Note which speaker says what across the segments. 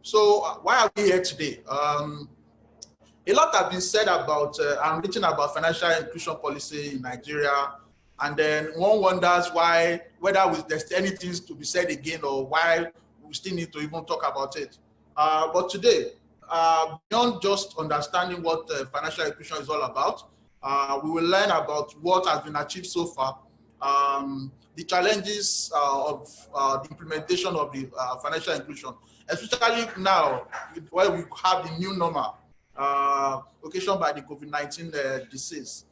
Speaker 1: So why are we here today? A lot has been said about and written about financial inclusion policy in Nigeria, and then one wonders why, whether there's anything to be said again, or why we still need to even talk about it. But today, beyond just understanding what financial inclusion is all about, we will learn about what has been achieved so far, the challenges of the implementation of the financial inclusion, especially now where we have the new normal occasioned by the COVID-19 disease.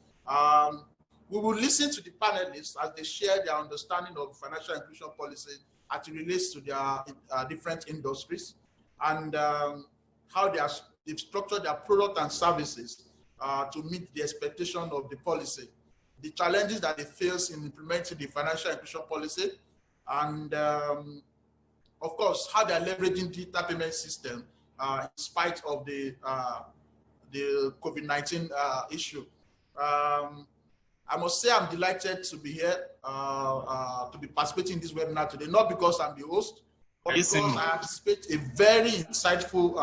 Speaker 1: We will listen to the panelists as they share their understanding of financial inclusion policy as it relates to their different industries, and how they've structured their product and services to meet the expectation of the policy, the challenges that they face in implementing the financial inclusion policy, and of course, how they're leveraging digital payment system in spite of the COVID-19 issue. I must say I'm delighted to be here, to be participating in this webinar today, not because I'm the host, but because I anticipate a very insightful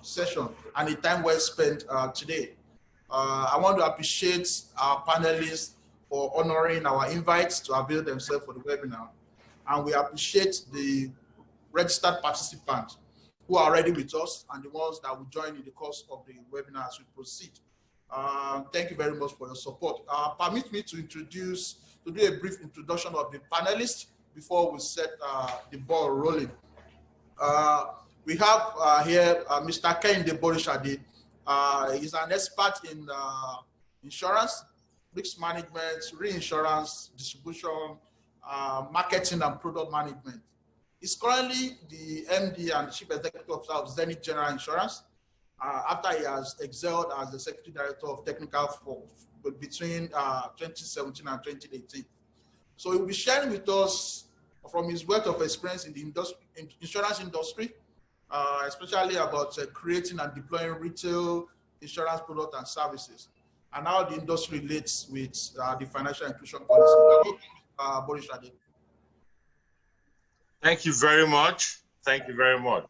Speaker 1: session and a time well spent today. I want to appreciate our panelists for honoring our invites to avail themselves for the webinar. And we appreciate the registered participants who are already with us and the ones that will join in the course of the webinar as we proceed. Thank you very much for your support. Permit me to do a brief introduction of the panelists before we set the ball rolling. We have here Mr. Kehinde Borishade. He's an expert in insurance, risk management, reinsurance, distribution, marketing, and product management. He's currently the MD and Chief Executive Officer of Zenith General Insurance, after he has excelled as the Secretary Director of Technical Force between 2017 and 2018. So he will be sharing with us from his wealth of experience in the insurance industry, especially about creating and deploying retail insurance products and services, and how the industry relates with the financial inclusion policy. Borishade.
Speaker 2: Thank you very much. Thank you very much.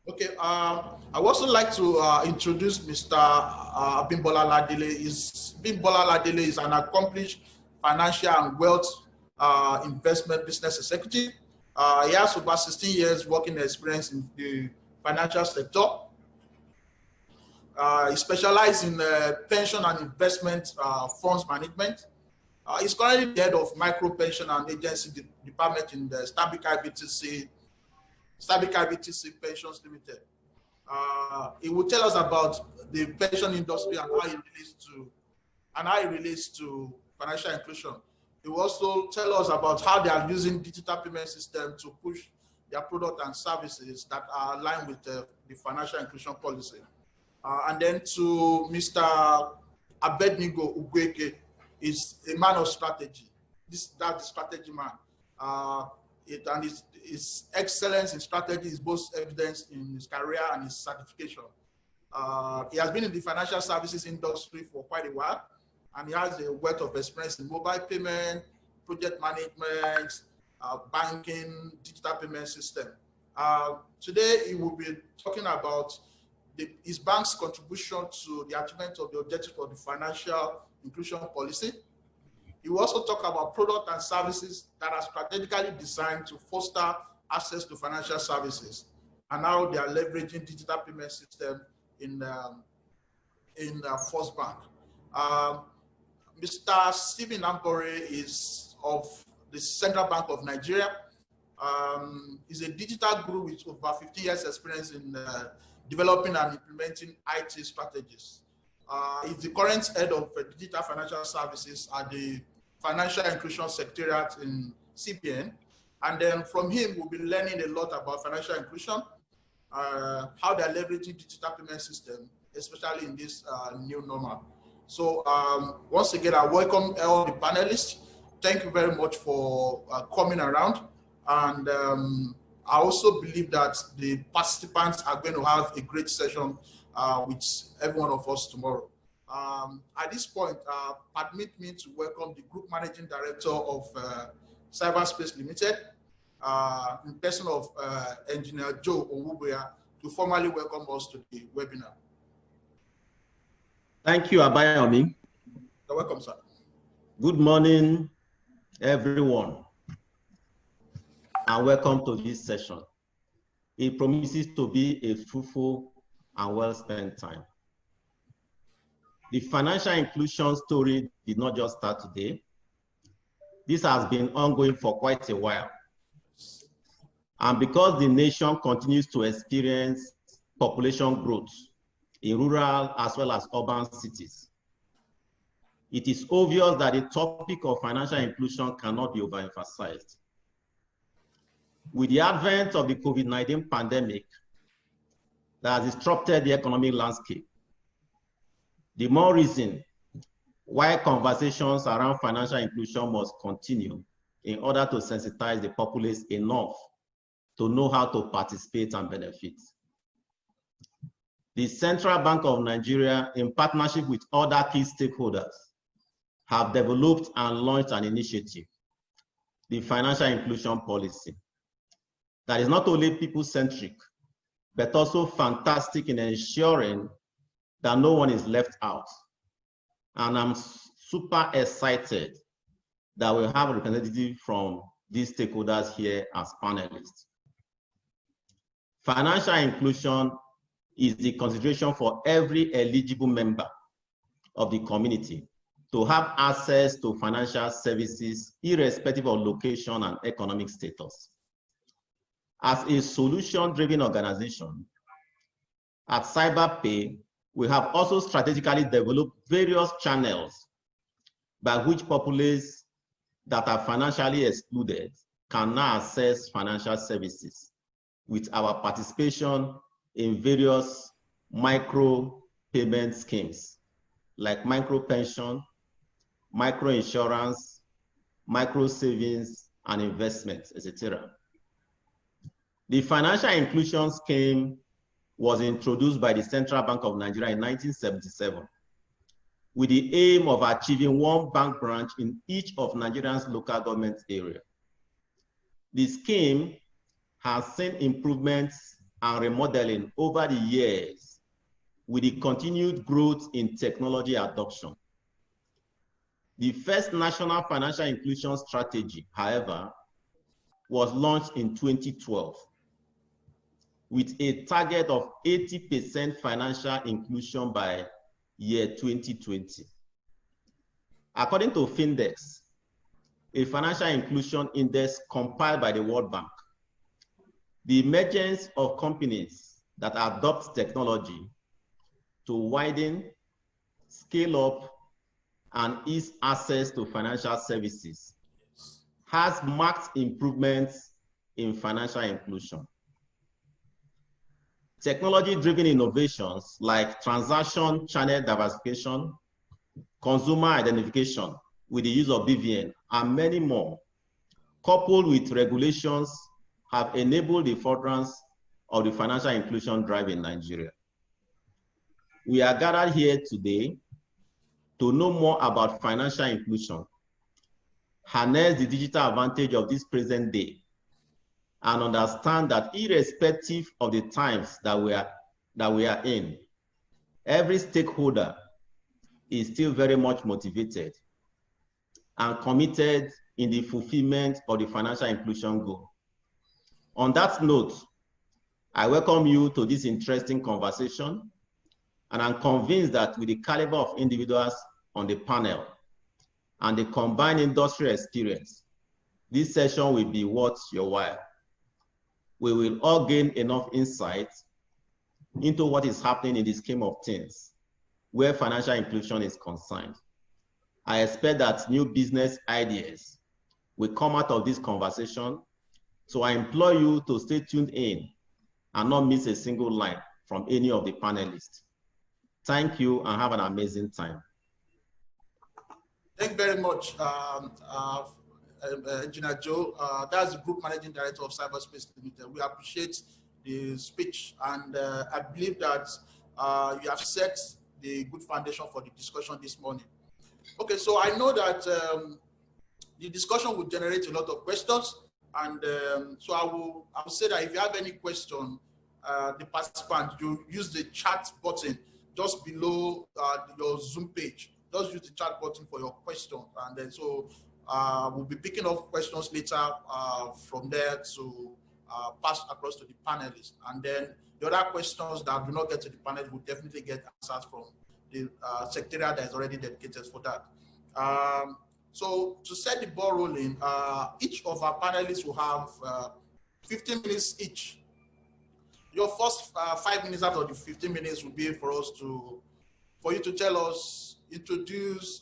Speaker 1: Okay, I would also like to introduce Mr. Bimbola Ladele. Bimbola Ladele is an accomplished financial and wealth investment business executive. He has over 16 years working experience in the financial sector. He specializes in pension and investment funds management. He's currently the head of micro pension and agency department in the Stanbic IBTC Pensions Limited. He will tell us about the pension industry and how it relates to financial inclusion. He will also tell us about how they are using digital payment system to push their product and services that are aligned with the financial inclusion policy. And then to Mr. Abednego Ugweke, is a man of strategy. That's the strategy man. And his excellence in strategy is both evidenced in his career and his certification. He has been in the financial services industry for quite a while, and he has a wealth of experience in mobile payment, project management, banking, digital payment system. Today, he will be talking about his bank's contribution to the achievement of the objectives of the financial inclusion policy. He will also talk about products and services that are strategically designed to foster access to financial services and how they are leveraging digital payment system in First Bank. Mr. Stephen Ampore is of the Central Bank of Nigeria. He's a digital guru with over 15 years experience in developing and implementing IT strategies. He's the current head of digital financial services at the Financial Inclusion Secretariat in CBN. And then from him, we'll be learning a lot about financial inclusion, how they're leveraging digital payment system, especially in this new normal. So once again, I welcome all the panelists. Thank you very much for coming around. And I also believe that the participants are going to have a great session with every one of us tomorrow. At this point, permit me to welcome the Group Managing Director of Cyberspace Limited, in person of Engineer Joe Owubuya, to formally welcome us to the webinar.
Speaker 3: Thank you, Abayomi.
Speaker 1: You're welcome, sir.
Speaker 3: Good morning, everyone, and welcome to this session. It promises to be a fruitful and well-spent time. The financial inclusion story did not just start today. This has been ongoing for quite a while. And because the nation continues to experience population growth in rural as well as urban cities, it is obvious that the topic of financial inclusion cannot be overemphasized. With the advent of the COVID-19 pandemic that has disrupted the economic landscape, the more reason why conversations around financial inclusion must continue in order to sensitize the populace enough to know how to participate and benefit. The Central Bank of Nigeria, in partnership with other key stakeholders, have developed and launched an initiative, the Financial Inclusion Policy, that is not only people-centric, but also fantastic in ensuring that no one is left out. And I'm super excited that we have a representative from these stakeholders here as panelists. Financial inclusion is the consideration for every eligible member of the community to have access to financial services irrespective of location and economic status. As a solution-driven organization, at Cyberpay, we have also strategically developed various channels by which populace that are financially excluded can now access financial services with our participation in various micro payment schemes like micro pension, micro insurance, micro savings and investments, etc. The financial inclusion scheme was introduced by the Central Bank of Nigeria in 1977 with the aim of achieving one bank branch in each of Nigeria's local government area. The scheme has seen improvements and remodeling over the years with the continued growth in technology adoption. The first national financial inclusion strategy, however, was launched in 2012 with a target of 80% financial inclusion by year 2020. According to Findex, a financial inclusion index compiled by the World Bank, the emergence of companies that adopt technology to widen, scale up, and ease access to financial services has marked improvements in financial inclusion. Technology-driven innovations like transaction channel diversification, consumer identification with the use of BVN, and many more, coupled with regulations, have enabled the furtherance of the financial inclusion drive in Nigeria. We are gathered here today to know more about financial inclusion, harness the digital advantage of this present day, and understand that irrespective of the times that we are in, every stakeholder is still very much motivated and committed in the fulfillment of the financial inclusion goal. On that note, I welcome you to this interesting conversation, and I'm convinced that with the caliber of individuals on the panel and the combined industry experience, this session will be worth your while. We will all gain enough insight into what is happening in the scheme of things where financial inclusion is concerned. I expect that new business ideas will come out of this conversation, so I implore you to stay tuned in and not miss a single line from any of the panelists. Thank you and have an amazing time.
Speaker 1: Thank you very much, Engineer Joe. That's the Group Managing Director of Cyberspace Limited. We appreciate the speech, and I believe that you have set the good foundation for the discussion this morning. Okay, so I know that the discussion will generate a lot of questions, and so I will say that if you have any question, the participant, you use the chat button just below your Zoom page. Just use the chat button for your question, and then so we'll be picking up questions later from there to pass across to the panelists. And then the other questions that do not get to the panel will definitely get answers from the secretariat that is already dedicated for that. So to set the ball rolling, each of our panelists will have 15 minutes each. Your first 5 minutes out of the 15 minutes will be for you to tell us, introduce,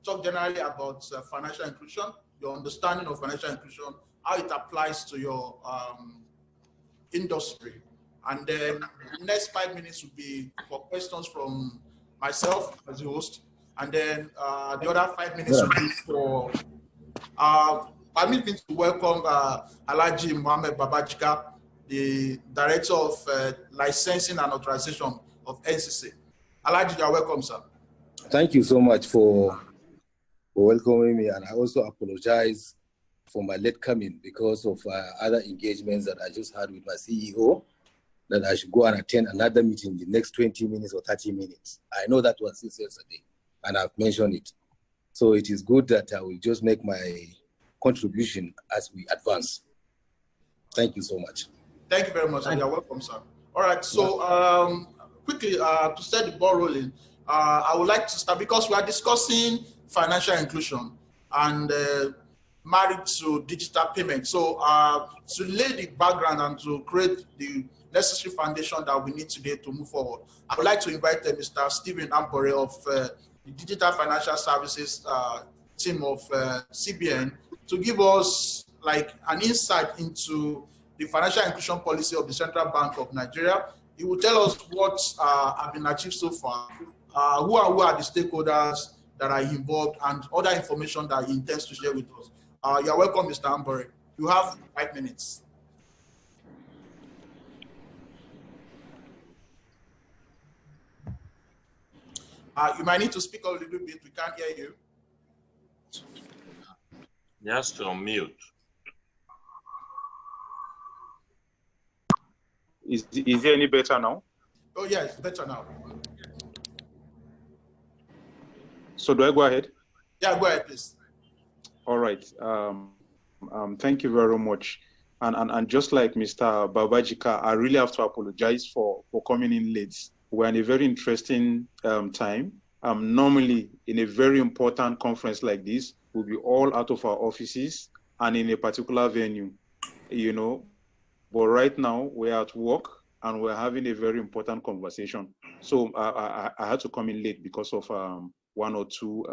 Speaker 1: talk generally about financial inclusion, your understanding of financial inclusion, how it applies to your industry. And then the next 5 minutes will be for questions from myself as the host. And then the other 5 minutes will be for, permit me to welcome Alhaji Mohammed Babajika, the Director of Licensing and Authorization of NCC. Alhaji, you are welcome, sir.
Speaker 4: Thank you so much for welcoming me, and I also apologize for my late coming because of other engagements that I just had with my CEO, that I should go and attend another meeting in the next 20 minutes or 30 minutes. I know that was since yesterday, and I've mentioned it. So it is good that I will just make my contribution as we advance. Thank you so much.
Speaker 1: Thank you very much, and you're welcome, sir. All right, so quickly, to set the ball rolling, I would like to start, because we are discussing financial inclusion and married to digital payment. So to lay the background and to create the necessary foundation that we need today to move forward, I would like to invite Mr. Stephen Ambore of the Digital Financial Services team of CBN to give us like an insight into the financial inclusion policy of the Central Bank of Nigeria. He will tell us what have been achieved so far, who are the stakeholders that are involved, and other information that he intends to share with us. You're welcome, Mr. Ambore. You have 5 minutes. You might need to speak a little bit. We can't hear you.
Speaker 2: Yes, to unmute.
Speaker 5: Is it any better now?
Speaker 1: Oh, yeah, it's better now.
Speaker 5: So do I go ahead?
Speaker 1: Yeah, go ahead, please.
Speaker 5: All right. Thank you very much. And just like Mr. Babajika, I really have to apologize for coming in late. We're in a very interesting time. Normally, in a very important conference like this, we'll be all out of our offices and in a particular venue, you know. But right now, we're at work and we're having a very important conversation. So I had to come in late because of one or two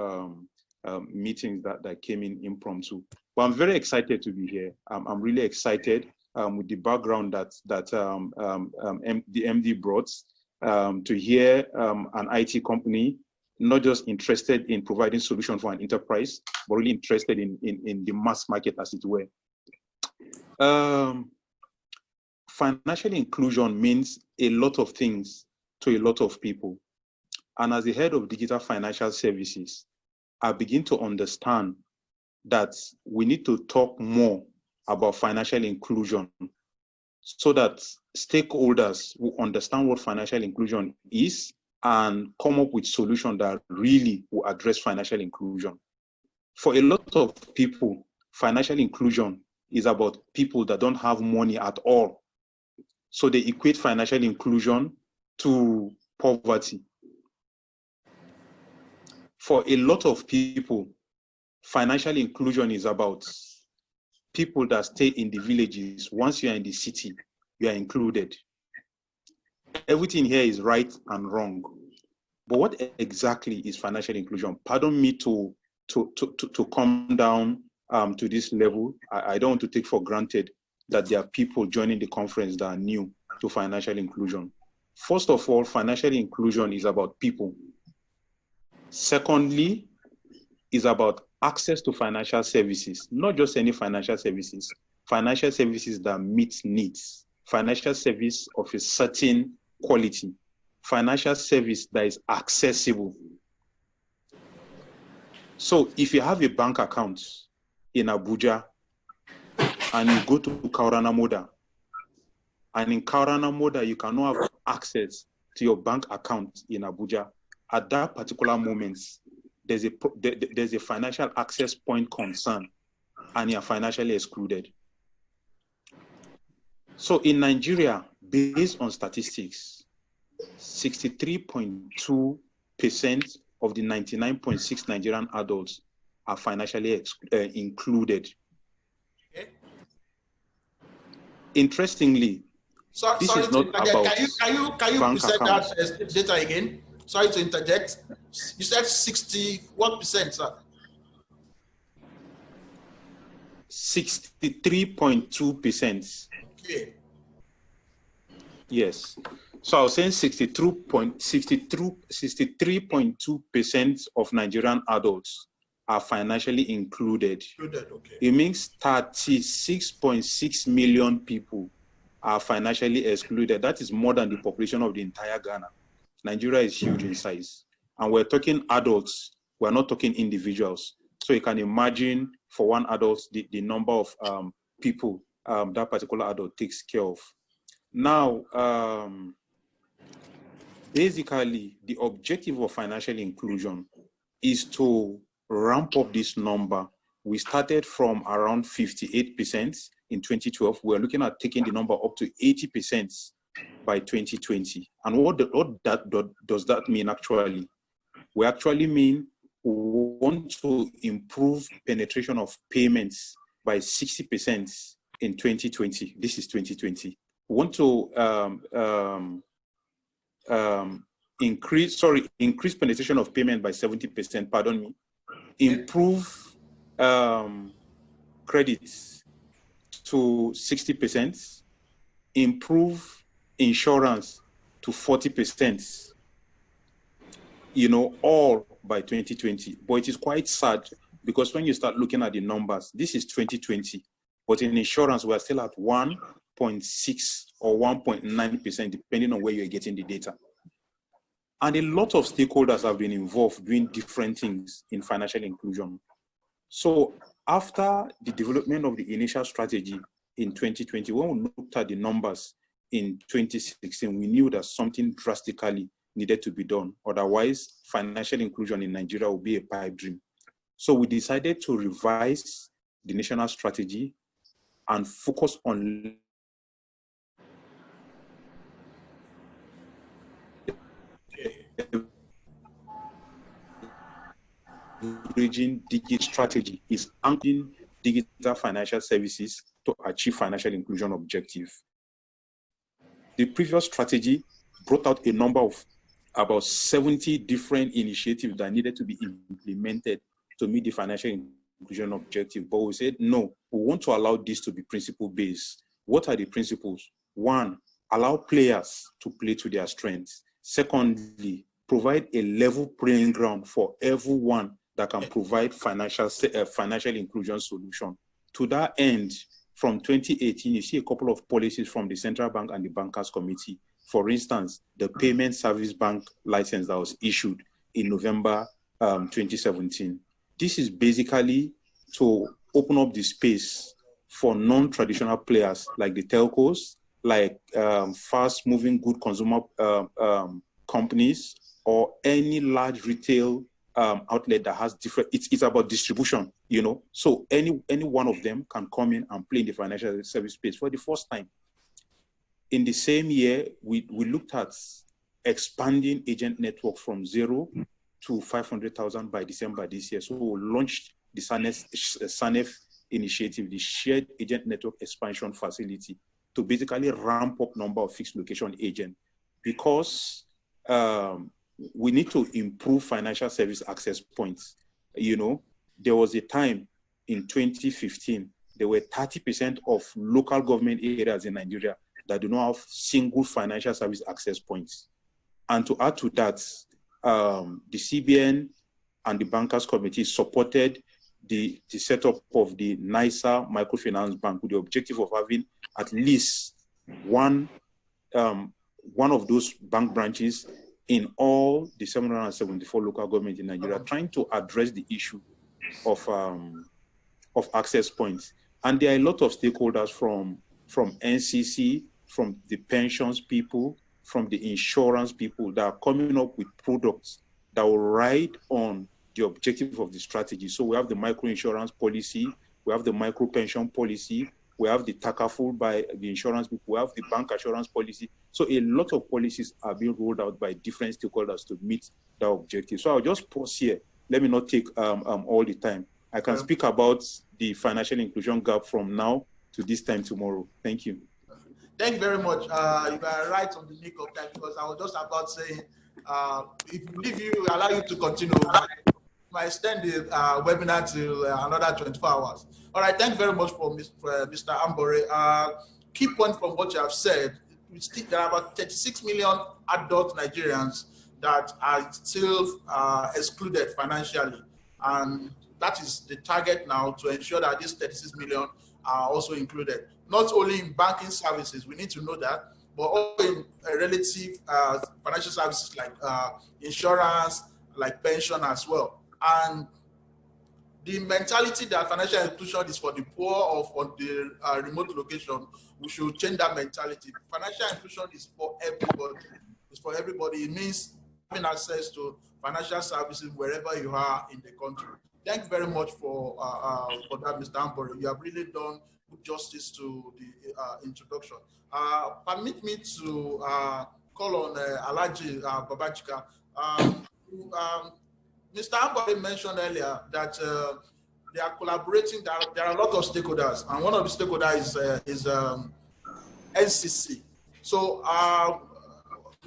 Speaker 5: meetings that came in impromptu. But I'm very excited to be here. I'm really excited with the background that the MD brought to hear an IT company not just interested in providing solution for an enterprise, but really interested in the mass market, as it were. Financial inclusion means a lot of things to a lot of people. And as the head of digital financial services, I begin to understand that we need to talk more about financial inclusion so that stakeholders will understand what financial inclusion is and come up with solutions that really will address financial inclusion. For a lot of people, financial inclusion is about people that don't have money at all. So they equate financial inclusion to poverty. For a lot of people, financial inclusion is about people that stay in the villages. Once you are in the city, you are included. Everything here is right and wrong. But what exactly is financial inclusion? Pardon me to come down to this level. I don't want to take for granted that there are people joining the conference that are new to financial inclusion. First of all, financial inclusion is about people. Secondly, is about access to financial services, not just any financial services that meet needs, financial service of a certain quality, financial service that is accessible. So if you have a bank account in Abuja and you go to Kaurana Moda and in Kaurana Moda, you cannot have access to your bank account in Abuja, at that particular moment, there's a financial access point concern, and you're financially excluded. So in Nigeria, based on statistics, 63.2% of the 99.6 Nigerian adults are financially included. Okay. Interestingly, this is not about
Speaker 1: can you present
Speaker 5: accounts.
Speaker 1: That data again? Sorry to interject. You said 60 what percent, sir?
Speaker 5: 63.2%.
Speaker 1: Okay.
Speaker 5: Yes. So I was saying 63.2% of Nigerian adults are financially included.
Speaker 1: Okay.
Speaker 5: It means 36.6 million people are financially excluded. That is more than the population of the entire Ghana. Nigeria is huge in size. And we're talking adults. We're not talking individuals. So you can imagine for one adult, the number of people that particular adult takes care of. Now, basically, the objective of financial inclusion is to ramp up this number. We started from around 58% in 2012. We're looking at taking the number up to 80% by 2020. And what does that mean actually? We actually mean we want to improve penetration of payments by 60% in 2020. This is 2020. We want to increase penetration of payment by 70%, pardon me. Improve credits to 60%, improve insurance to 40%, all by 2020. But it is quite sad because when you start looking at the numbers, this is 2020, but in insurance, we're still at 1.6 or 1.9%, depending on where you're getting the data. And a lot of stakeholders have been involved doing different things in financial inclusion. So after the development of the initial strategy in 2020, when we looked at the numbers in 2016, we knew that something drastically needed to be done. Otherwise, financial inclusion in Nigeria will be a pipe dream. So we decided to revise the national strategy and focus on leveraging digital strategy is anchoring digital financial services to achieve financial inclusion objective. The previous strategy brought out a number of about 70 different initiatives that needed to be implemented to meet the financial inclusion objective. But we said, no, we want to allow this to be principle-based. What are the principles? One, allow players to play to their strengths. Secondly, provide a level playing ground for everyone that can provide financial inclusion solution. To that end, from 2018, you see a couple of policies from the Central Bank and the Bankers Committee. For instance, the Payment Service Bank license that was issued in November 2017. This is basically to open up the space for non-traditional players like the telcos, like fast-moving good consumer companies, or any large retail outlet that has different, it's about distribution, So any one of them can come in and play in the financial service space for the first time. In the same year, we looked at expanding agent network from 0 to 500,000 by December this year. So we launched the SANEF initiative, the Shared Agent Network Expansion Facility, to basically ramp up number of fixed location agents, because we need to improve financial service access points. There was a time in 2015, there were 30% of local government areas in Nigeria that do not have single financial service access points. And to add to that, the CBN and the Bankers Committee supported the setup of the NISA Microfinance Bank with the objective of having at least one of those bank branches in all the 774 local governments in Nigeria, trying to address the issue of access points. And there are a lot of stakeholders from NCC, from the pensions people, from the insurance people that are coming up with products that will ride on the objective of the strategy. So we have the micro insurance policy, we have the micro pension policy, we have the takaful by the insurance people, we have the bank assurance policy. So a lot of policies are being rolled out by different stakeholders to meet that objective. So I'll just pause here. Let me not take all the time. I can speak about the financial inclusion gap from now to this time tomorrow. Thank you.
Speaker 1: Thank you very much. You are right on the nick of time, because I was just about saying, if you allow you to continue, I extend the webinar till another 24 hours. All right, thank you very much for Mr. Ambore. Key point from what you have said, there are about 36 million adult Nigerians that are still excluded financially. And that is the target now, to ensure that these 36 million are also included. Not only in banking services, we need to know that, but also in relative financial services like insurance, like pension as well. And the mentality that financial inclusion is for the poor or for the remote location, we should change that mentality. Financial inclusion is for everybody. It's for everybody. It means having access to financial services wherever you are in the country. Thank you very much for that, Mr. Ambore. You have really done good justice to the introduction. Permit me to call on Alhaji Babajika. Mr. Ambore mentioned earlier that they are collaborating. There are a lot of stakeholders, and one of the stakeholders is NCC. So,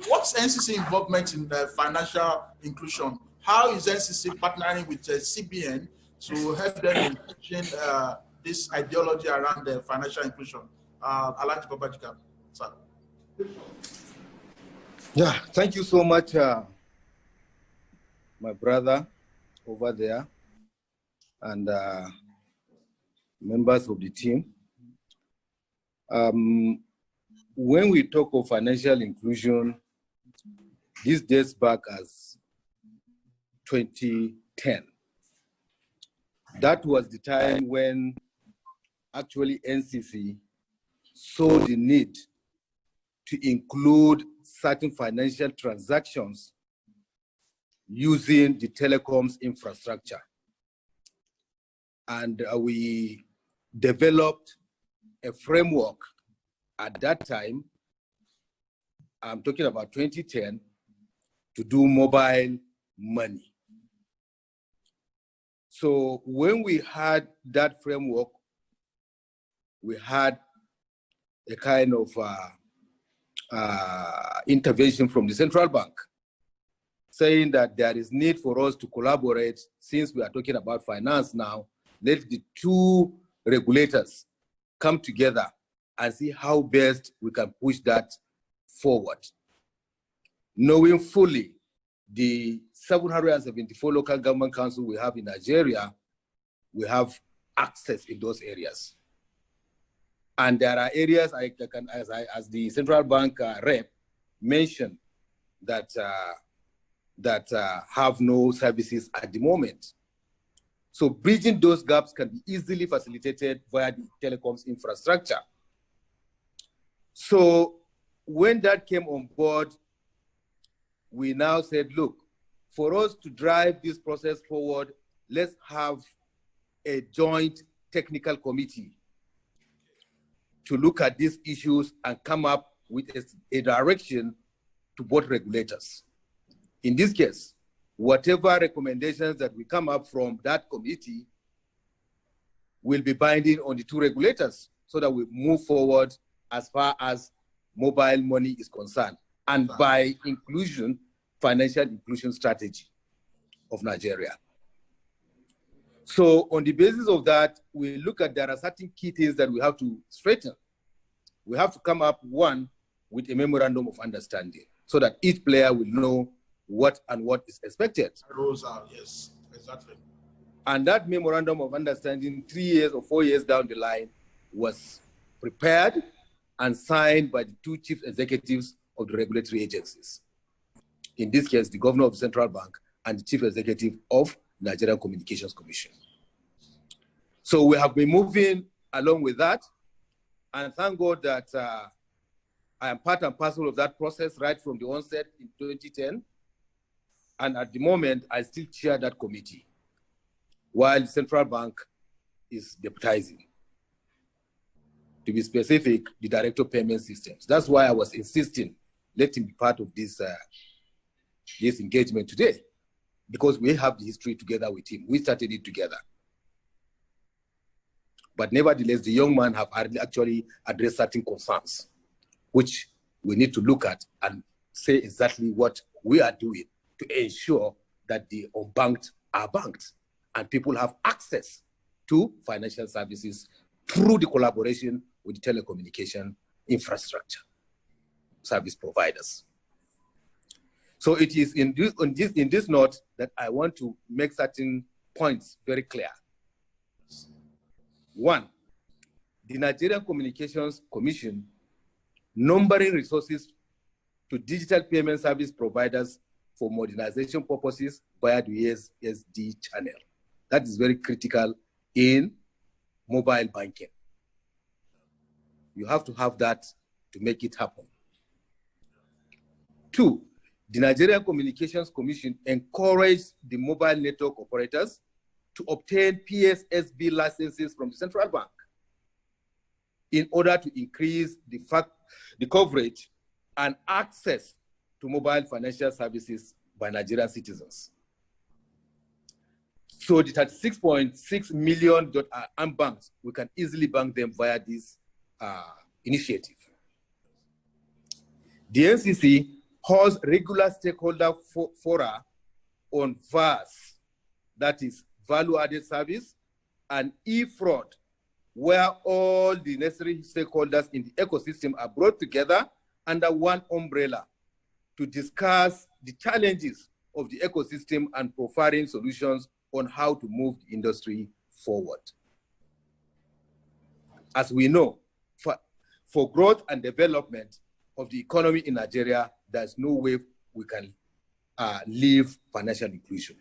Speaker 1: what's NCC involvement in the financial inclusion? How is NCC partnering with CBN to help them in pushing this ideology around the financial inclusion? Alhaji Babajika, sir.
Speaker 4: Yeah, thank you so much, my brother over there, and members of the team. When we talk of financial inclusion, this dates back as 2010. That was the time when actually NCC saw the need to include certain financial transactions using the telecoms infrastructure. And we developed a framework at that time, I'm talking about 2010, to do mobile money. So when we had that framework, we had a kind of intervention from the central bank, saying that there is need for us to collaborate. Since we are talking about finance now, let the two regulators come together and see how best we can push that forward. Knowing fully the 774 local government councils we have in Nigeria, we have access in those areas. And there are areas as the central bank rep mentioned that have no services at the moment. So bridging those gaps can be easily facilitated via the telecoms infrastructure. So when that came on board, we now said, look, for us to drive this process forward, let's have a joint technical committee to look at these issues and come up with a direction to both regulators. In this case, whatever recommendations that we come up from that committee will be binding on the two regulators so that we move forward as far as mobile money is concerned. And by inclusion, financial inclusion strategy of Nigeria. So on the basis of that, we look at there are certain key things that we have to straighten. We have to come up, one, with a memorandum of understanding so that each player will know what is expected.
Speaker 1: Rules are, yes, exactly.
Speaker 4: And that memorandum of understanding 3 years or 4 years down the line was prepared and signed by the two chief executives of the regulatory agencies. In this case, the governor of the central bank and the chief executive of Nigerian Communications Commission. So we have been moving along with that, and thank God that I am part and parcel of that process right from the onset in 2010. And at the moment, I still chair that committee, while the central bank is deputizing. To be specific, the Director of Payment Systems. That's why I was insisting, let him be part of this, this engagement today, because we have the history together with him. We started it together. But nevertheless, the young man have actually addressed certain concerns, which we need to look at and say exactly what we are doing to ensure that the unbanked are banked and people have access to financial services through the collaboration with the telecommunication infrastructure service providers. So it is in this note that I want to make certain points very clear. One, the Nigerian Communications Commission numbering resources to digital payment service providers for modernization purposes via the USSD channel. That is very critical in mobile banking. You have to have that to make it happen. Two, the Nigerian Communications Commission encouraged the mobile network operators to obtain PSSB licenses from the central bank in order to increase the coverage and access to mobile financial services by Nigerian citizens. So the 36.6 million unbanked, we can easily bank them via this initiative. The NCC holds regular stakeholder fora on VAS, that is value-added service, and e-fraud, where all the necessary stakeholders in the ecosystem are brought together under one umbrella to discuss the challenges of the ecosystem and providing solutions on how to move the industry forward. As we know, for growth and development of the economy in Nigeria, there's no way we can leave financial inclusion.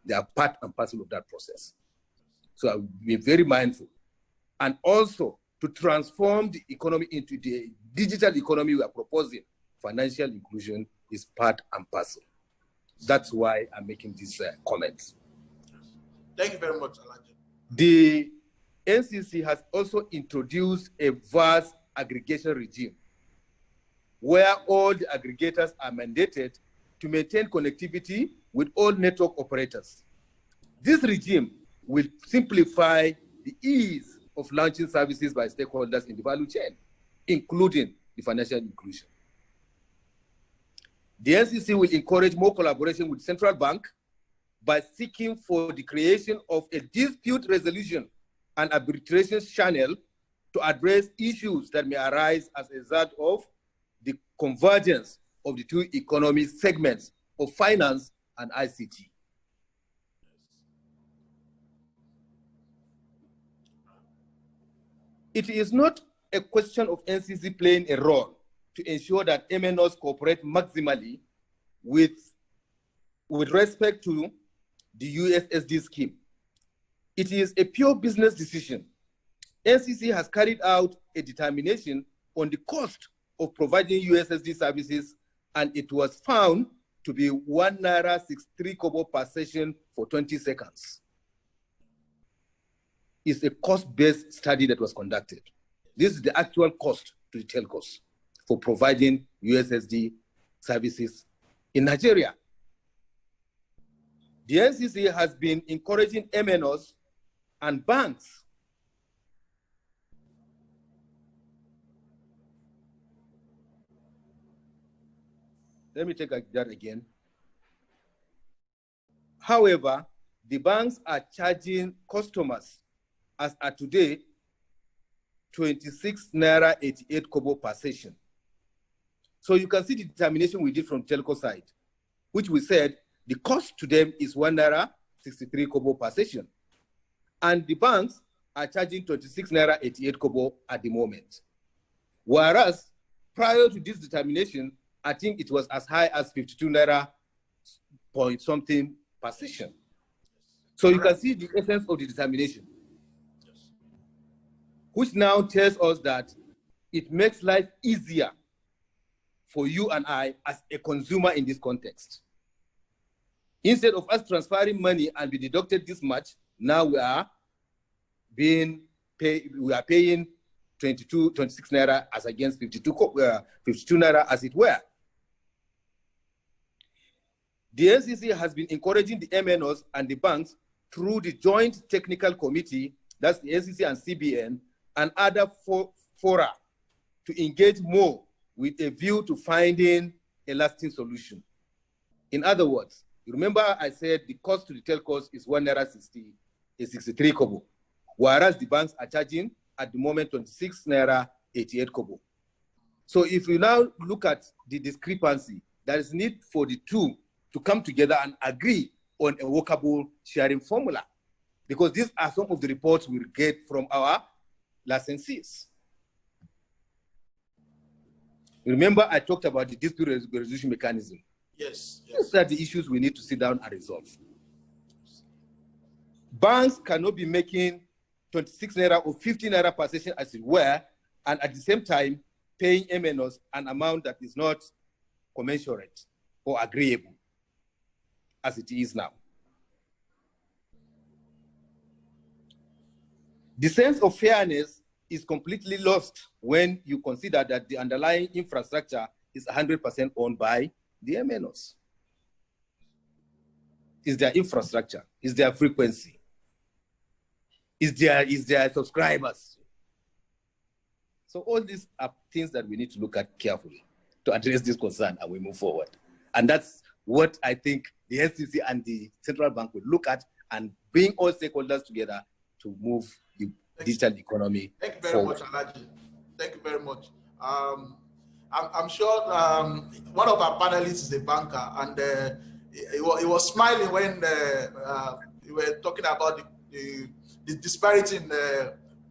Speaker 4: They are part and parcel of that process. So I will be very mindful. And also to transform the economy into the digital economy we are proposing, financial inclusion is part and parcel. That's why I'm making these comments.
Speaker 1: Thank you very much, Alhaji.
Speaker 4: The NCC has also introduced a vast aggregation regime where all the aggregators are mandated to maintain connectivity with all network operators. This regime will simplify the ease of launching services by stakeholders in the value chain, including the financial inclusion. The NCC will encourage more collaboration with central bank by seeking for the creation of a dispute resolution and arbitration channel to address issues that may arise as a result of the convergence of the two economic segments of finance and ICT. It is not a question of NCC playing a role to ensure that MNOs cooperate maximally with respect to the USSD scheme. It is a pure business decision. NCC has carried out a determination on the cost of providing USSD services, and it was found to be 1 naira 63 kobo per session for 20 seconds. It's a cost-based study that was conducted. This is the actual cost to the telcos for providing USSD services in Nigeria. The NCC has been encouraging MNOs and banks Let me take that again. However, the banks are charging customers, as at today, 26 naira 88 kobo per session. So you can see the determination we did from telco side, which we said the cost to them is 1 naira 63 kobo per session. And the banks are charging 26 naira 88 kobo at the moment. Whereas prior to this determination, I think it was as high as 52 naira point something per session. So you can see the essence of the determination, which now tells us that it makes life easier for you and I as a consumer in this context. Instead of us transferring money and be deducted this much, now we are paying 26 naira as against 52 naira as it were. The NCC has been encouraging the MNOs and the banks through the Joint Technical Committee, that's the NCC and CBN, and other fora to engage more with a view to finding a lasting solution. In other words, you remember I said the cost to the telcos is 1.63 kobo, whereas the banks are charging at the moment 26 naira 88 kobo. So if you now look at the discrepancy, there is need for the two to come together and agree on a workable sharing formula, because these are some of the reports we get from our licensees. Remember, I talked about the dispute resolution mechanism.
Speaker 1: Yes.
Speaker 4: These are the issues we need to sit down and resolve. Banks cannot be making 26 naira or 50 naira per session as it were, and at the same time paying MNOs an amount that is not commensurate or agreeable as it is now. The sense of fairness is completely lost when you consider that the underlying infrastructure is 100% owned by the MNOs. Is their infrastructure, is their frequency, is their subscribers. So all these are things that we need to look at carefully to address this concern and we move forward. And that's what I think the SCC and the central bank will look at, and bring all stakeholders together to move the digital economy
Speaker 1: Thank you very
Speaker 4: forward.
Speaker 1: much, Alaji. Thank you very much. I'm sure one of our panelists is a banker, and he was smiling when we were talking about the disparity in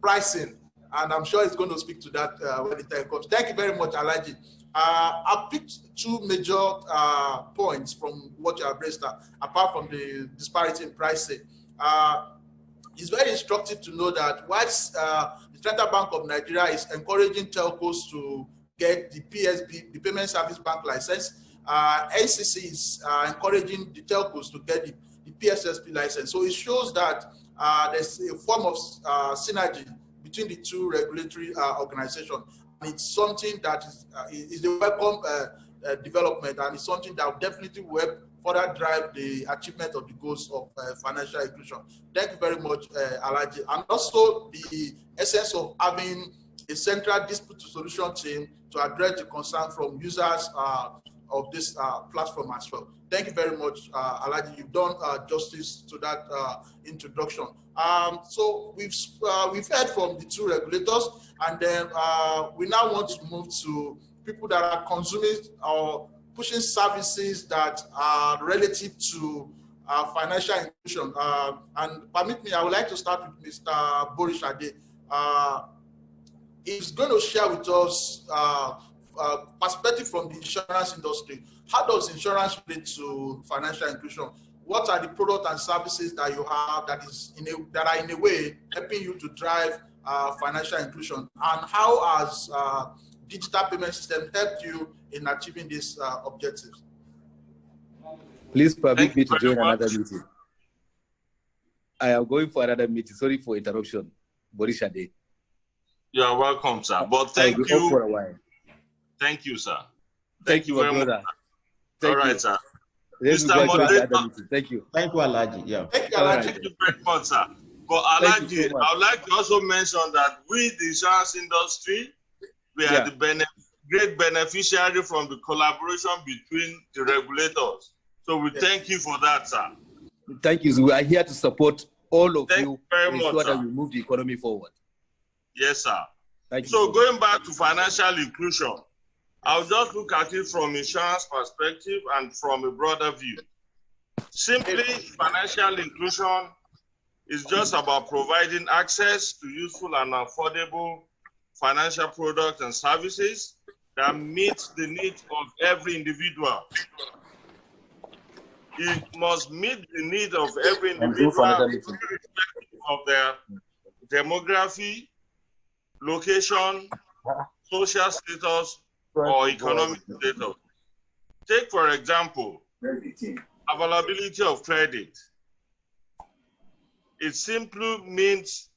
Speaker 1: pricing, and I'm sure he's going to speak to that when the time comes. Thank you very much, Alaji. I picked two major points from what you have raised, apart from the disparity in pricing. It's very instructive to know that whilst the Central Bank of Nigeria is encouraging telcos to get the PSB, the Payment Service Bank license, NCC is encouraging the telcos to get the PSSP license. So it shows that there's a form of synergy between the two regulatory organizations. And it's something that is a welcome development, and it's something that will definitely will further drive the achievement of the goals of financial inclusion. Thank you very much, Alaji. And also the essence of having a central dispute solution team to address the concern from users of this platform as well. Thank you very much, Alaji. You've done justice to that introduction. So we've heard from the two regulators, and then we now want to move to people that are consuming or pushing services that are relative to financial inclusion. And permit me, I would like to start with Mr. Boris Ade. He's going to share with us perspective from the insurance industry. How does insurance relate to financial inclusion? What are the products and services that you have that are in a way helping you to drive financial inclusion? And how has digital payment system helped you in achieving these objectives?
Speaker 4: Please permit me to join another meeting. I am going for another meeting. Sorry for interruption, Boris Ade.
Speaker 2: You are welcome, sir. But thank you.
Speaker 4: For a while.
Speaker 2: Thank you, sir.
Speaker 4: Thank you, my brother.
Speaker 2: All right, sir.
Speaker 4: Mr. Moderator. Thank you.
Speaker 3: Thank you, Alaji. Yeah.
Speaker 1: Thank you, Alaji.
Speaker 2: Thank you very much, sir. But Alaji, I would like to also mention that we, the insurance industry, we are the great beneficiary from the collaboration between the regulators. So we thank you for that, sir.
Speaker 4: Thank you. We are here to support all of you
Speaker 2: very
Speaker 4: ensure
Speaker 2: much,
Speaker 4: that
Speaker 2: sir.
Speaker 4: we move the economy forward.
Speaker 2: Yes, sir.
Speaker 4: Thank you.
Speaker 2: So going back to financial inclusion, I'll just look at it from insurance perspective and from a broader view. Simply, financial inclusion is just about providing access to useful and affordable financial products and services that meet the needs of every individual. It must meet the need of every individual, irrespective of their demography, location, social status, or economic status. Take, for example, availability of credit. It simply means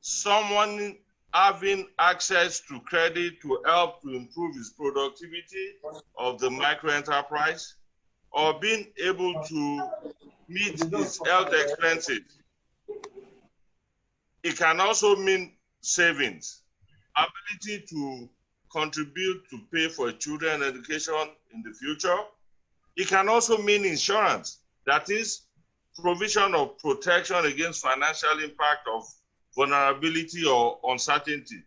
Speaker 2: someone having access to credit to help to improve his productivity of the microenterprise, or being able to meet his health expenses. It can also mean savings, ability to contribute to pay for children's education in the future. It can also mean insurance, that is, provision of protection against financial impact of vulnerability or uncertainty,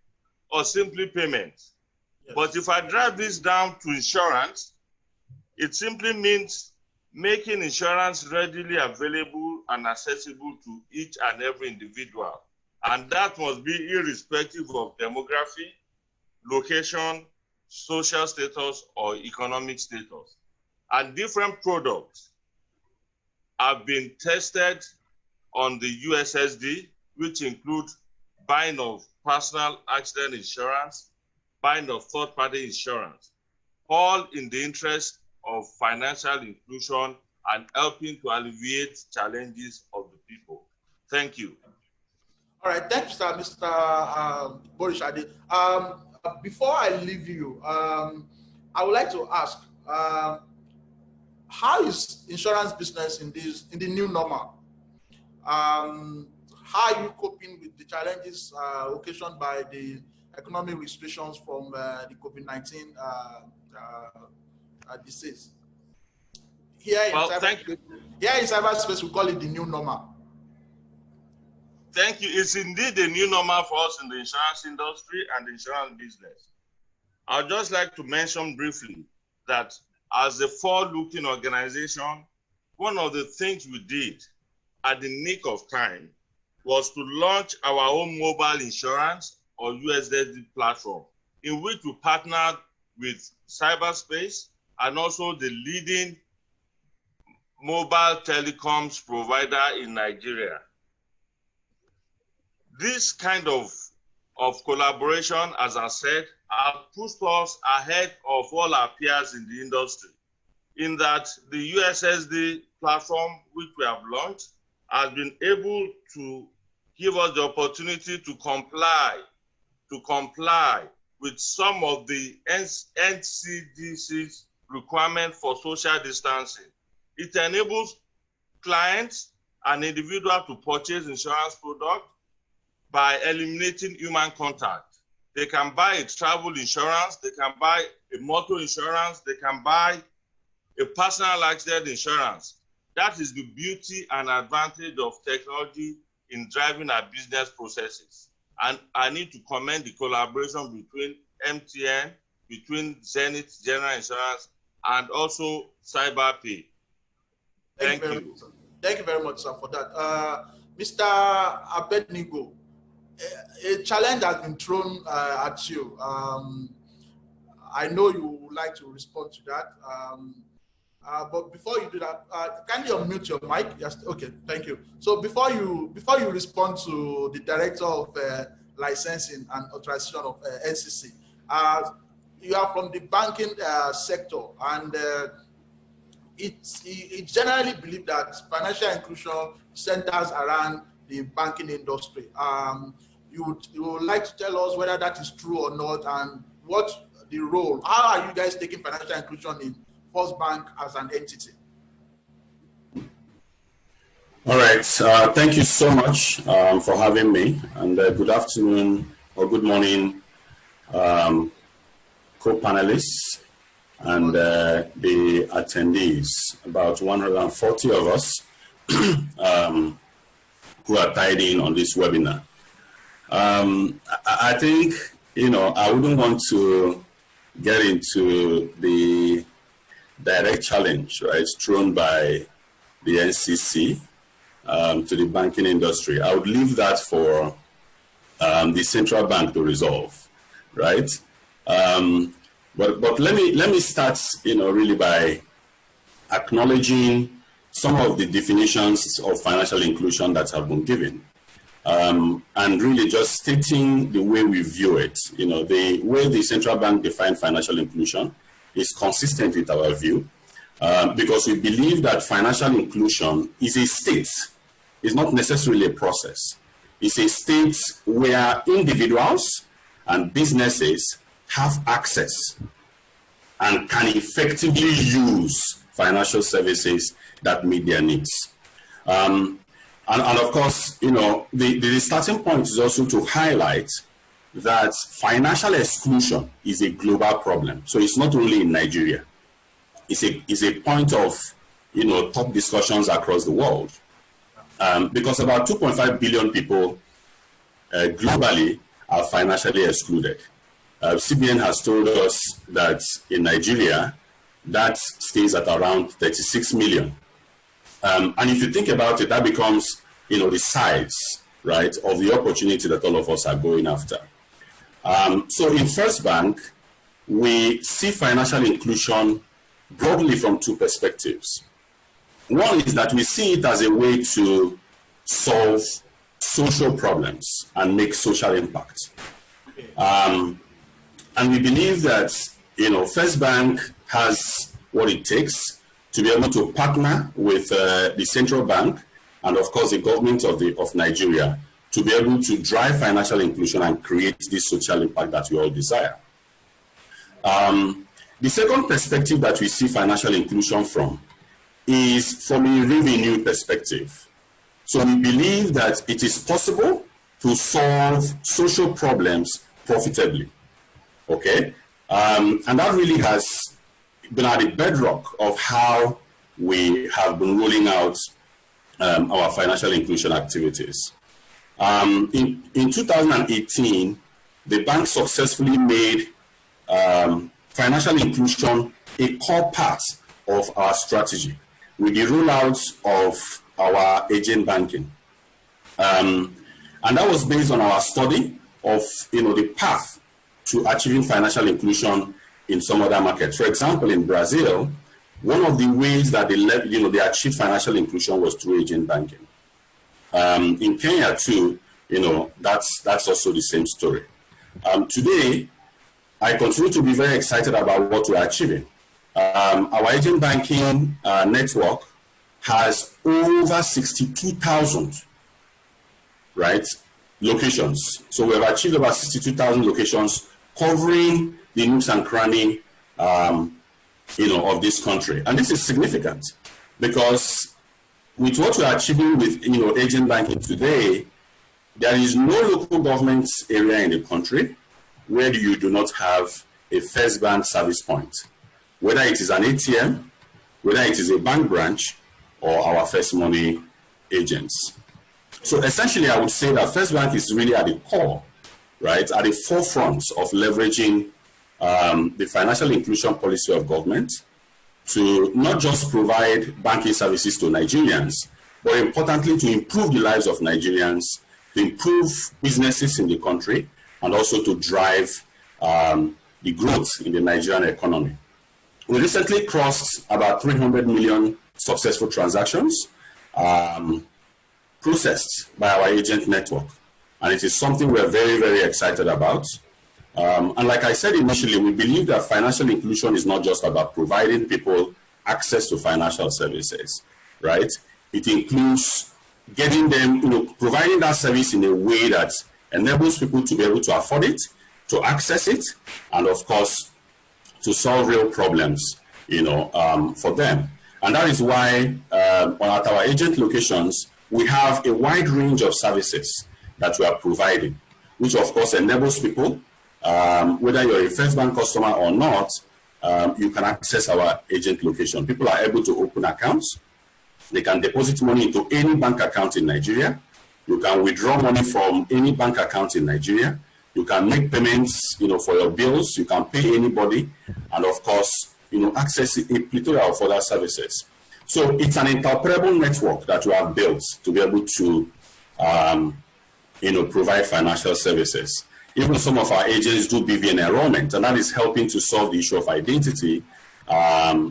Speaker 2: or simply payment. Yes. But if I drive this down to insurance, it simply means making insurance readily available and accessible to each and every individual. And that must be irrespective of demography, location, social status, or economic status. And different products have been tested on the USSD, which include buying of personal accident insurance, buying of third-party insurance, all in the interest of financial inclusion and helping to alleviate challenges of the people. Thank you.
Speaker 1: All right, thanks, Mr. Borishade. Before I leave you, I would like to ask, how is insurance business in the new normal? How are you coping with the challenges occasioned by the economic restrictions from the COVID-19 disease? Here in cyberspace, we call it the new normal.
Speaker 2: Thank you. It's indeed a new normal for us in the insurance industry and the insurance business. I'd just like to mention briefly that as a forward-looking organization, one of the things we did at the nick of time was to launch our own mobile insurance or USSD platform, in which we partnered with cyberspace and also the leading mobile telecoms provider in Nigeria. This kind of collaboration, as I said, have pushed us ahead of all our peers in the industry, in that the USSD platform, which we have launched, has been able to give us the opportunity to comply with some of the NCDC's requirement for social distancing. It enables clients and individuals to purchase insurance products by eliminating human contact. They can buy a travel insurance, they can buy a motor insurance, they can buy a personal accident insurance. That is the beauty and advantage of technology in driving our business processes. And I need to commend the collaboration between MTN, between Zenith General Insurance, and also Cyberpay. Thank you.
Speaker 1: Thank you very much, sir, for that. Mr. Abednego, a challenge has been thrown at you. I know you would like to respond to that. But before you do that, can you unmute your mic? Yes. Okay. Thank you. So before you respond to the director of licensing and authorization of NCC, you are from the banking sector, and it's generally believed that financial inclusion centers around the banking industry. You would like to tell us whether that is true or not, and what the role? How are you guys taking financial inclusion in First Bank as an entity?
Speaker 6: All right. Thank you so much for having me, and good afternoon or good morning, co-panelists and the attendees, about 140 of us who are tied in on this webinar. I think, I wouldn't want to get into the direct challenge, right, thrown by the NCC to the banking industry. I would leave that for the central bank to resolve, right? But let me start, really by acknowledging some of the definitions of financial inclusion that have been given. and really just stating the way we view it. You know, the way the central bank defined financial inclusion is consistent with our view, because we believe that financial inclusion is a state. It's not necessarily a process. It's a state where individuals and businesses have access and can effectively use financial services that meet their needs. And of course, you know, the starting point is also to highlight that financial exclusion is a global problem. So it's not only in Nigeria. It's a point of, you know, top discussions across the world. Because about 2.5 billion people globally are financially excluded. CBN has told us that in Nigeria, that stays at around 36 million. And if you think about it, that becomes, you know, the size, right, of the opportunity that all of us are going after. So in First Bank, we see financial inclusion broadly from two perspectives. One is that we see it as a way to solve social problems and make social impact. And we believe that, you know, First Bank has what it takes to be able to partner with the central bank and, of course, the government of Nigeria to be able to drive financial inclusion and create this social impact that we all desire. The second perspective that we see financial inclusion from is from a revenue perspective. So we believe that it is possible to solve social problems profitably, okay? And that really has been at the bedrock of how we have been rolling out our financial inclusion activities. In 2018, the bank successfully made financial inclusion a core part of our strategy with the rollout of our agent banking. And that was based on our study of, you know, the path to achieving financial inclusion in some other markets. For example, in Brazil, one of the ways that they achieved financial inclusion was through agent banking. In Kenya too, you know, that's also the same story. Today, I continue to be very excited about what we're achieving. Our agent banking network has over 62,000, right, locations. So we have achieved about 62,000 locations covering the nooks and cranny, you know, of this country. And this is significant because with what we're achieving with, you know, agent banking today, there is no local government area in the country where you do not have a First Bank service point, whether it is an ATM, whether it is a bank branch, or our First Money agents. So essentially, I would say that First Bank is really at the core, right, at the forefront of leveraging the financial inclusion policy of government to not just provide banking services to Nigerians, but importantly, to improve the lives of Nigerians, to improve businesses in the country, and also to drive the growth in the Nigerian economy. We recently crossed about 300 million successful transactions processed by our agent network. And it is something we're very, very excited about. And like I said initially, we believe that financial inclusion is not just about providing people access to financial services, right? It includes getting them, you know, providing that service in a way that enables people to be able to afford it, to access it, and of course, to solve real problems, you know, for them. And that is why at our agent locations, we have a wide range of services that we are providing, which of course enables people, whether you're a First Bank customer or not, you can access our agent location. People are able to open accounts. They can deposit money into any bank account in Nigeria. You can withdraw money from any bank account in Nigeria. You can make payments, you know, for your bills. You can pay anybody, and of course, you know, access a plethora of other services. So it's an interoperable network that we have built to be able to, you know, provide financial services. Even some of our agents do BVN enrollment, and that is helping to solve the issue of identity,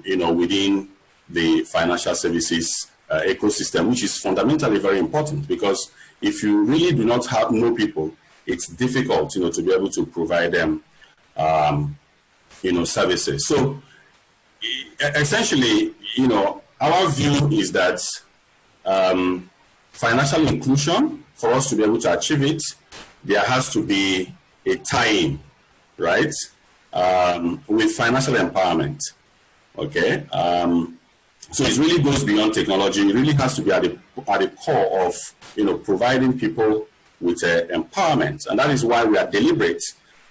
Speaker 6: you know, within the financial services ecosystem, which is fundamentally very important because if you really do not know people, it's difficult, to be able to provide them, services. So essentially, our view is that financial inclusion, for us to be able to achieve it, there has to be a tie-in, right, with financial empowerment. Okay, so it really goes beyond technology. It really has to be at the core of providing people with empowerment, and that is why we are deliberate,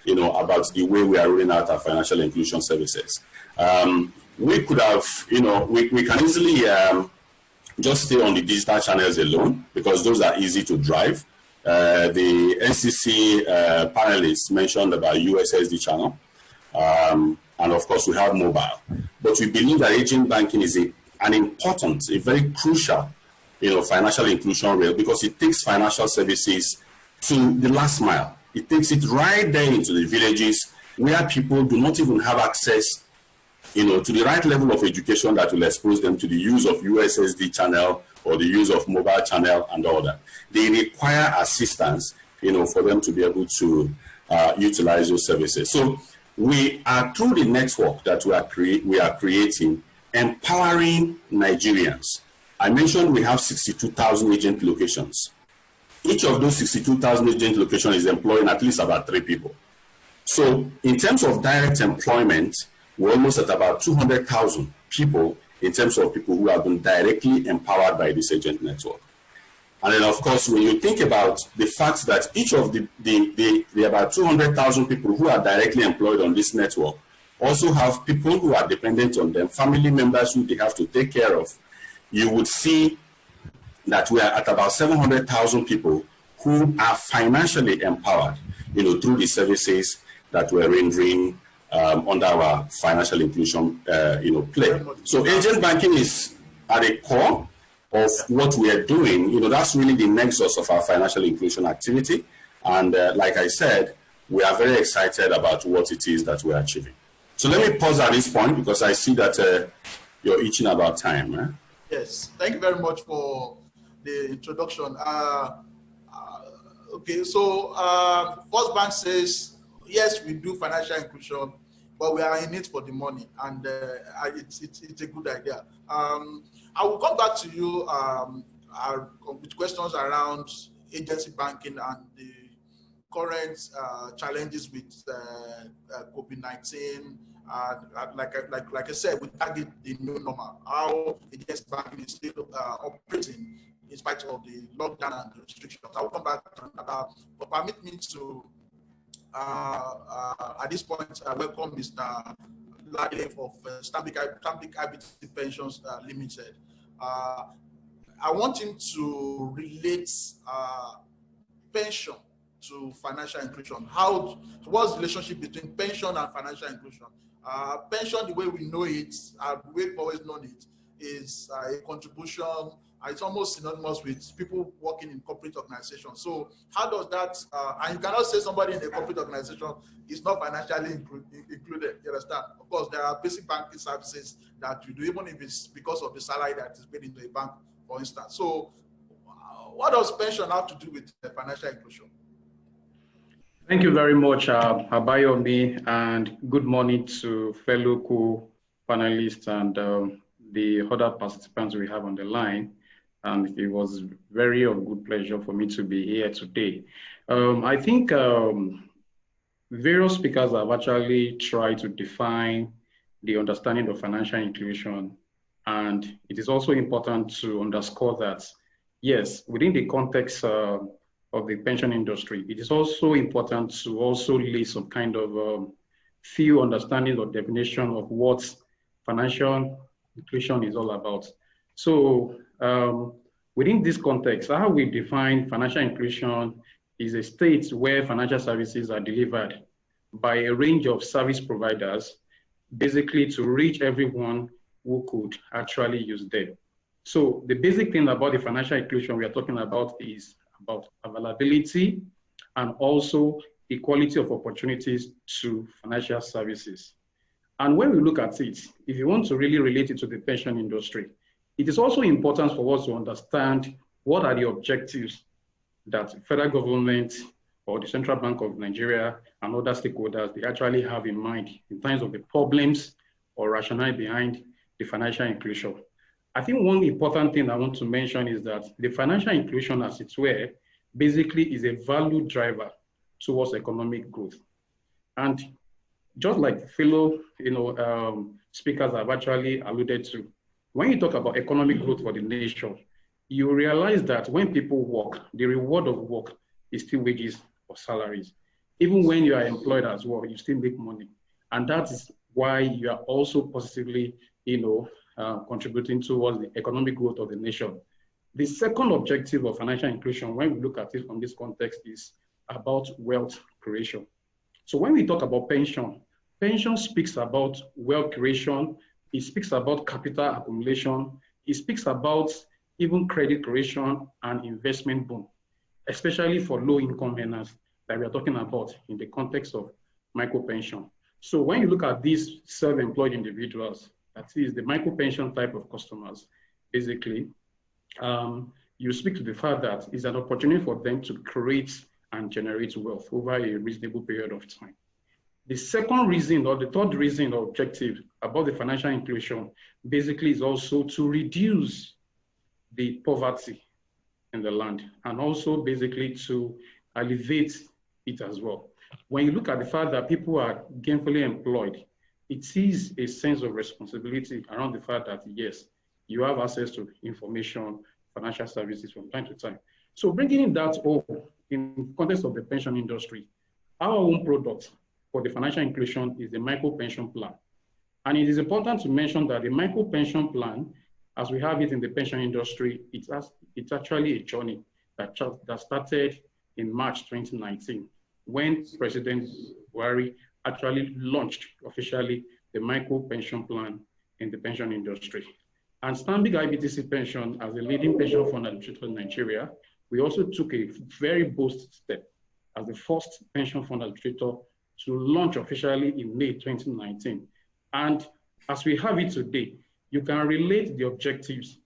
Speaker 6: about the way we are rolling out our financial inclusion services. We could have, we can easily just stay on the digital channels alone because those are easy to drive. The NCC panelists mentioned about USSD channel, and of course we have mobile. But we believe that agent banking is an important, a very crucial, financial inclusion rail because it takes financial services to the last mile. It takes it right there into the villages where people do not even have access, to the right level of education that will expose them to the use of USSD channel or the use of mobile channel and all that. They require assistance, for them to be able to utilize those services. So we are, through the network that we are creating, empowering Nigerians. I mentioned we have 62,000 agent locations. Each of those 62,000 agent locations is employing at least about 3 people. So in terms of direct employment, we're almost at about 200,000 people in terms of people who have been directly empowered by this agent network. And then, of course, when you think about the fact that each of the about 200,000 people who are directly employed on this network also have people who are dependent on them, family members who they have to take care of, you would see that we are at about 700,000 people who are financially empowered, through the services that we're rendering under our financial inclusion, play. So agent banking is at the core of what we are doing. That's really the nexus of our financial inclusion activity. And like I said, we are very excited about what it is that we're achieving. So let me pause at this point because I see that you're itching about time. Eh?
Speaker 1: Yes, thank you very much for the introduction. Okay, so First Bank says, yes, we do financial inclusion, but we are in it for the money, and it's a good idea. I will come back to you with questions around agency banking and the current challenges with COVID-19. Like I said, we target the new normal. How agency banking is still operating in spite of the lockdown and the restrictions. I will come back to that, but permit me to, at this point, welcome Mr. Ladle of Stanbic IBTC Pensions Limited. I want him to relate pension to financial inclusion. What's the relationship between pension and financial inclusion? Pension, the way we know it, the way we've always known it, is a contribution. It's almost synonymous with people working in corporate organizations. So how does that, and you cannot say somebody in a corporate organization is not financially included, you understand? Of course, there are basic banking services that you do, even if it's because of the salary that is paid into a bank, for instance. So what does pension have to do with financial inclusion?
Speaker 5: Thank you very much, Abayomi, and good morning to fellow co-panelists and the other participants we have on the line. And it was very of good pleasure for me to be here today. I think various speakers have actually tried to define the understanding of financial inclusion. And it is also important to underscore that, yes, within the context of the pension industry, it is also important to also lay some kind of few understanding or definition of what financial inclusion is all about. So within this context, how we define financial inclusion is a state where financial services are delivered by a range of service providers, basically to reach everyone who could actually use them. So the basic thing about the financial inclusion we are talking about is about availability and also equality of opportunities to financial services. And when we look at it, if you want to really relate it to the pension industry, it is also important for us to understand what are the objectives
Speaker 7: that federal government or the Central Bank of Nigeria and other stakeholders, they actually have in mind in terms of the problems or rationale behind the financial inclusion. I think one important thing I want to mention is that the financial inclusion, as it were, basically is a value driver towards economic growth. And just like fellow speakers have actually alluded to, when you talk about economic growth for the nation, you realize that when people work, the reward of work is still wages or salaries. Even when you are employed as well, you still make money. And that is why you are also positively, contributing towards the economic growth of the nation. The second objective of financial inclusion, when we look at it from this context, is about wealth creation. So when we talk about pension, pension speaks about wealth creation, it speaks about capital accumulation, it speaks about even credit creation and investment boom, especially for low-income earners that we are talking about in the context of micro-pension. So when you look at these self-employed individuals, that is the micro-pension type of customers, basically, you speak to the fact that it's an opportunity for them to create and generate wealth over a reasonable period of time. The second reason, or the third reason or objective about the financial inclusion, basically is also to reduce the poverty in the land and also basically to alleviate it as well. When you look at the fact that people are gainfully employed, it is a sense of responsibility around the fact that, yes, you have access to information, financial services from time to time. So bringing that up in context of the pension industry, our own product for the financial inclusion is the micro pension plan. And it is important to mention that the micro pension plan, as we have it in the pension industry, it's actually a journey that started in March 2019, when President Buhari actually launched officially the micro pension plan in the pension industry. And Stanbic IBTC Pension, as a leading pension fund administrator in Nigeria, we also took a very bold step as the first pension fund administrator to launch officially in May 2019. And as we have it today, you can relate the objectives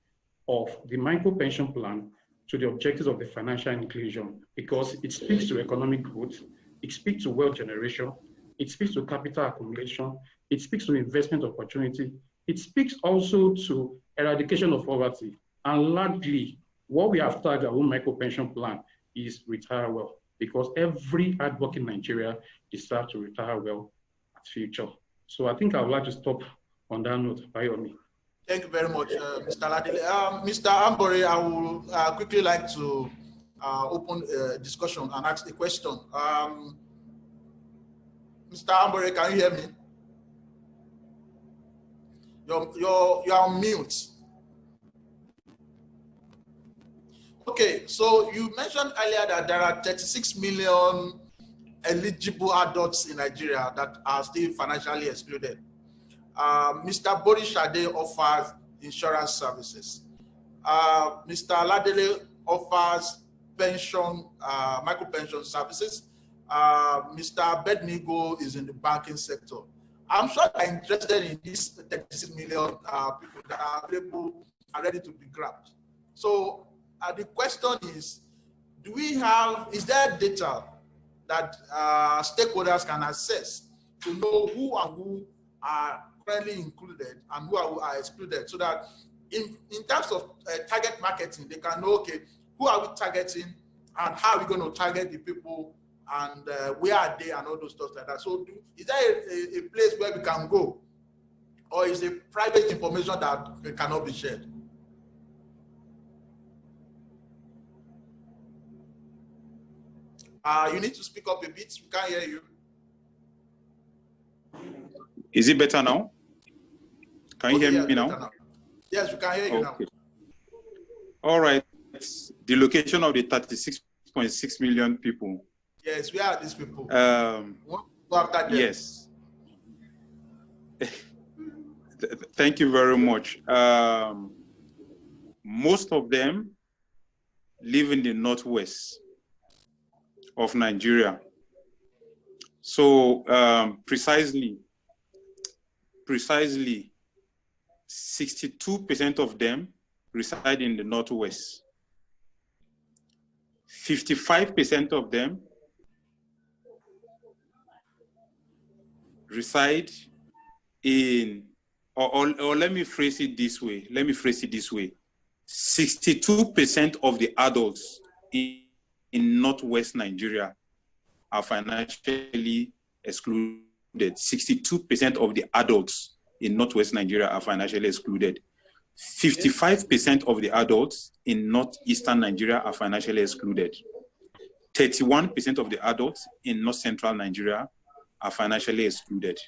Speaker 7: of the micro pension plan to the objectives of the financial inclusion, because it speaks to economic growth, it speaks to wealth generation, it speaks to capital accumulation, it speaks to investment opportunity, it speaks also to eradication of poverty. And largely, what we have started our own micro pension plan is retire well, because every hardworking Nigeria deserves to retire well at future. So I think I would like to stop on that note, Bayomi.
Speaker 1: Thank you very much, Mr. Ladele. Mr. Ambore, I will quickly like to open a discussion and ask a question. Mr. Ambore, can you hear me? You're on mute. Okay, so you mentioned earlier that there are 36 million eligible adults in Nigeria that are still financially excluded. Mr. Boris Shade offers insurance services. Mr. Ladele offers pension, micro pension services. Mr. Bednigo is in the banking sector. I'm sure they're interested in these 36 million people that are available and ready to be grabbed. So the question is, is there data that stakeholders can access to know who and who are currently included and who are excluded, so that in terms of target marketing, they can know, okay, who are we targeting and how are we going to target the people and where are they and all those stuff like that. So is there a place where we can go, or is it private information that cannot be shared? You need to speak up a bit. We can't hear you.
Speaker 5: Is it better now? Can you hear me now?
Speaker 1: Yes, we can hear you now.
Speaker 5: All right. The location of the 36.6 million people.
Speaker 1: Yes, we are these people.
Speaker 5: Yes. Thank you very much. Most of them live in the northwest of Nigeria. So precisely 62% of them reside in the northwest. 55% of them reside in, or let me phrase it this way. 62% of the adults in Northwest Nigeria are financially excluded. 62% of the adults in Northwest Nigeria are financially excluded. 55% of the adults in Northeastern Nigeria are financially excluded. 31% of the adults in North Central Nigeria are financially excluded.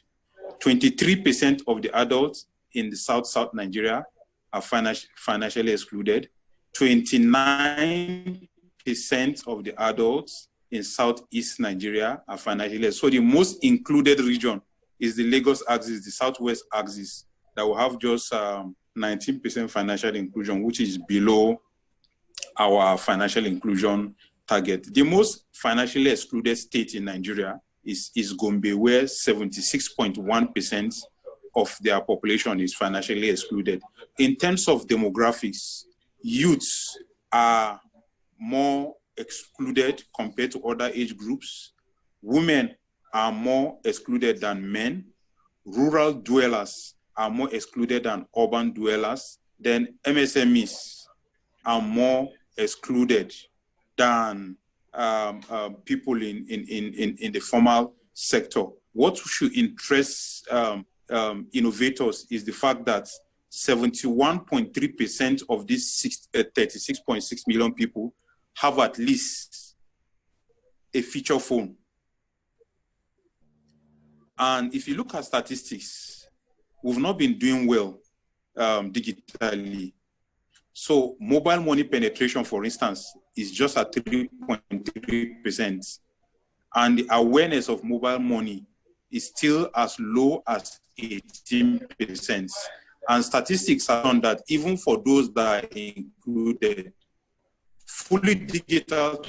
Speaker 5: 23% of the adults in the South Nigeria are financially excluded. 29% of the adults in Southeast Nigeria are financially excluded. So the most included region is the Lagos axis, the Southwest axis, that will have just 19% financial inclusion, which is below our financial inclusion target. The most financially excluded state in Nigeria is Gombe, where 76.1% of their population is financially excluded. In terms of demographics, youths are more excluded compared to other age groups. Women are more excluded than men. Rural dwellers are more excluded than urban dwellers. Then MSMEs are more excluded than people in the formal sector. What should interest innovators is the fact that 71.3% of these 36.6 million people have at least a feature phone. And if you look at statistics, we've not been doing well digitally. So mobile money penetration, for instance, is just at 3.3%. And the awareness of mobile money is still as low as 18%. And statistics are on that even for those that are included, fully digital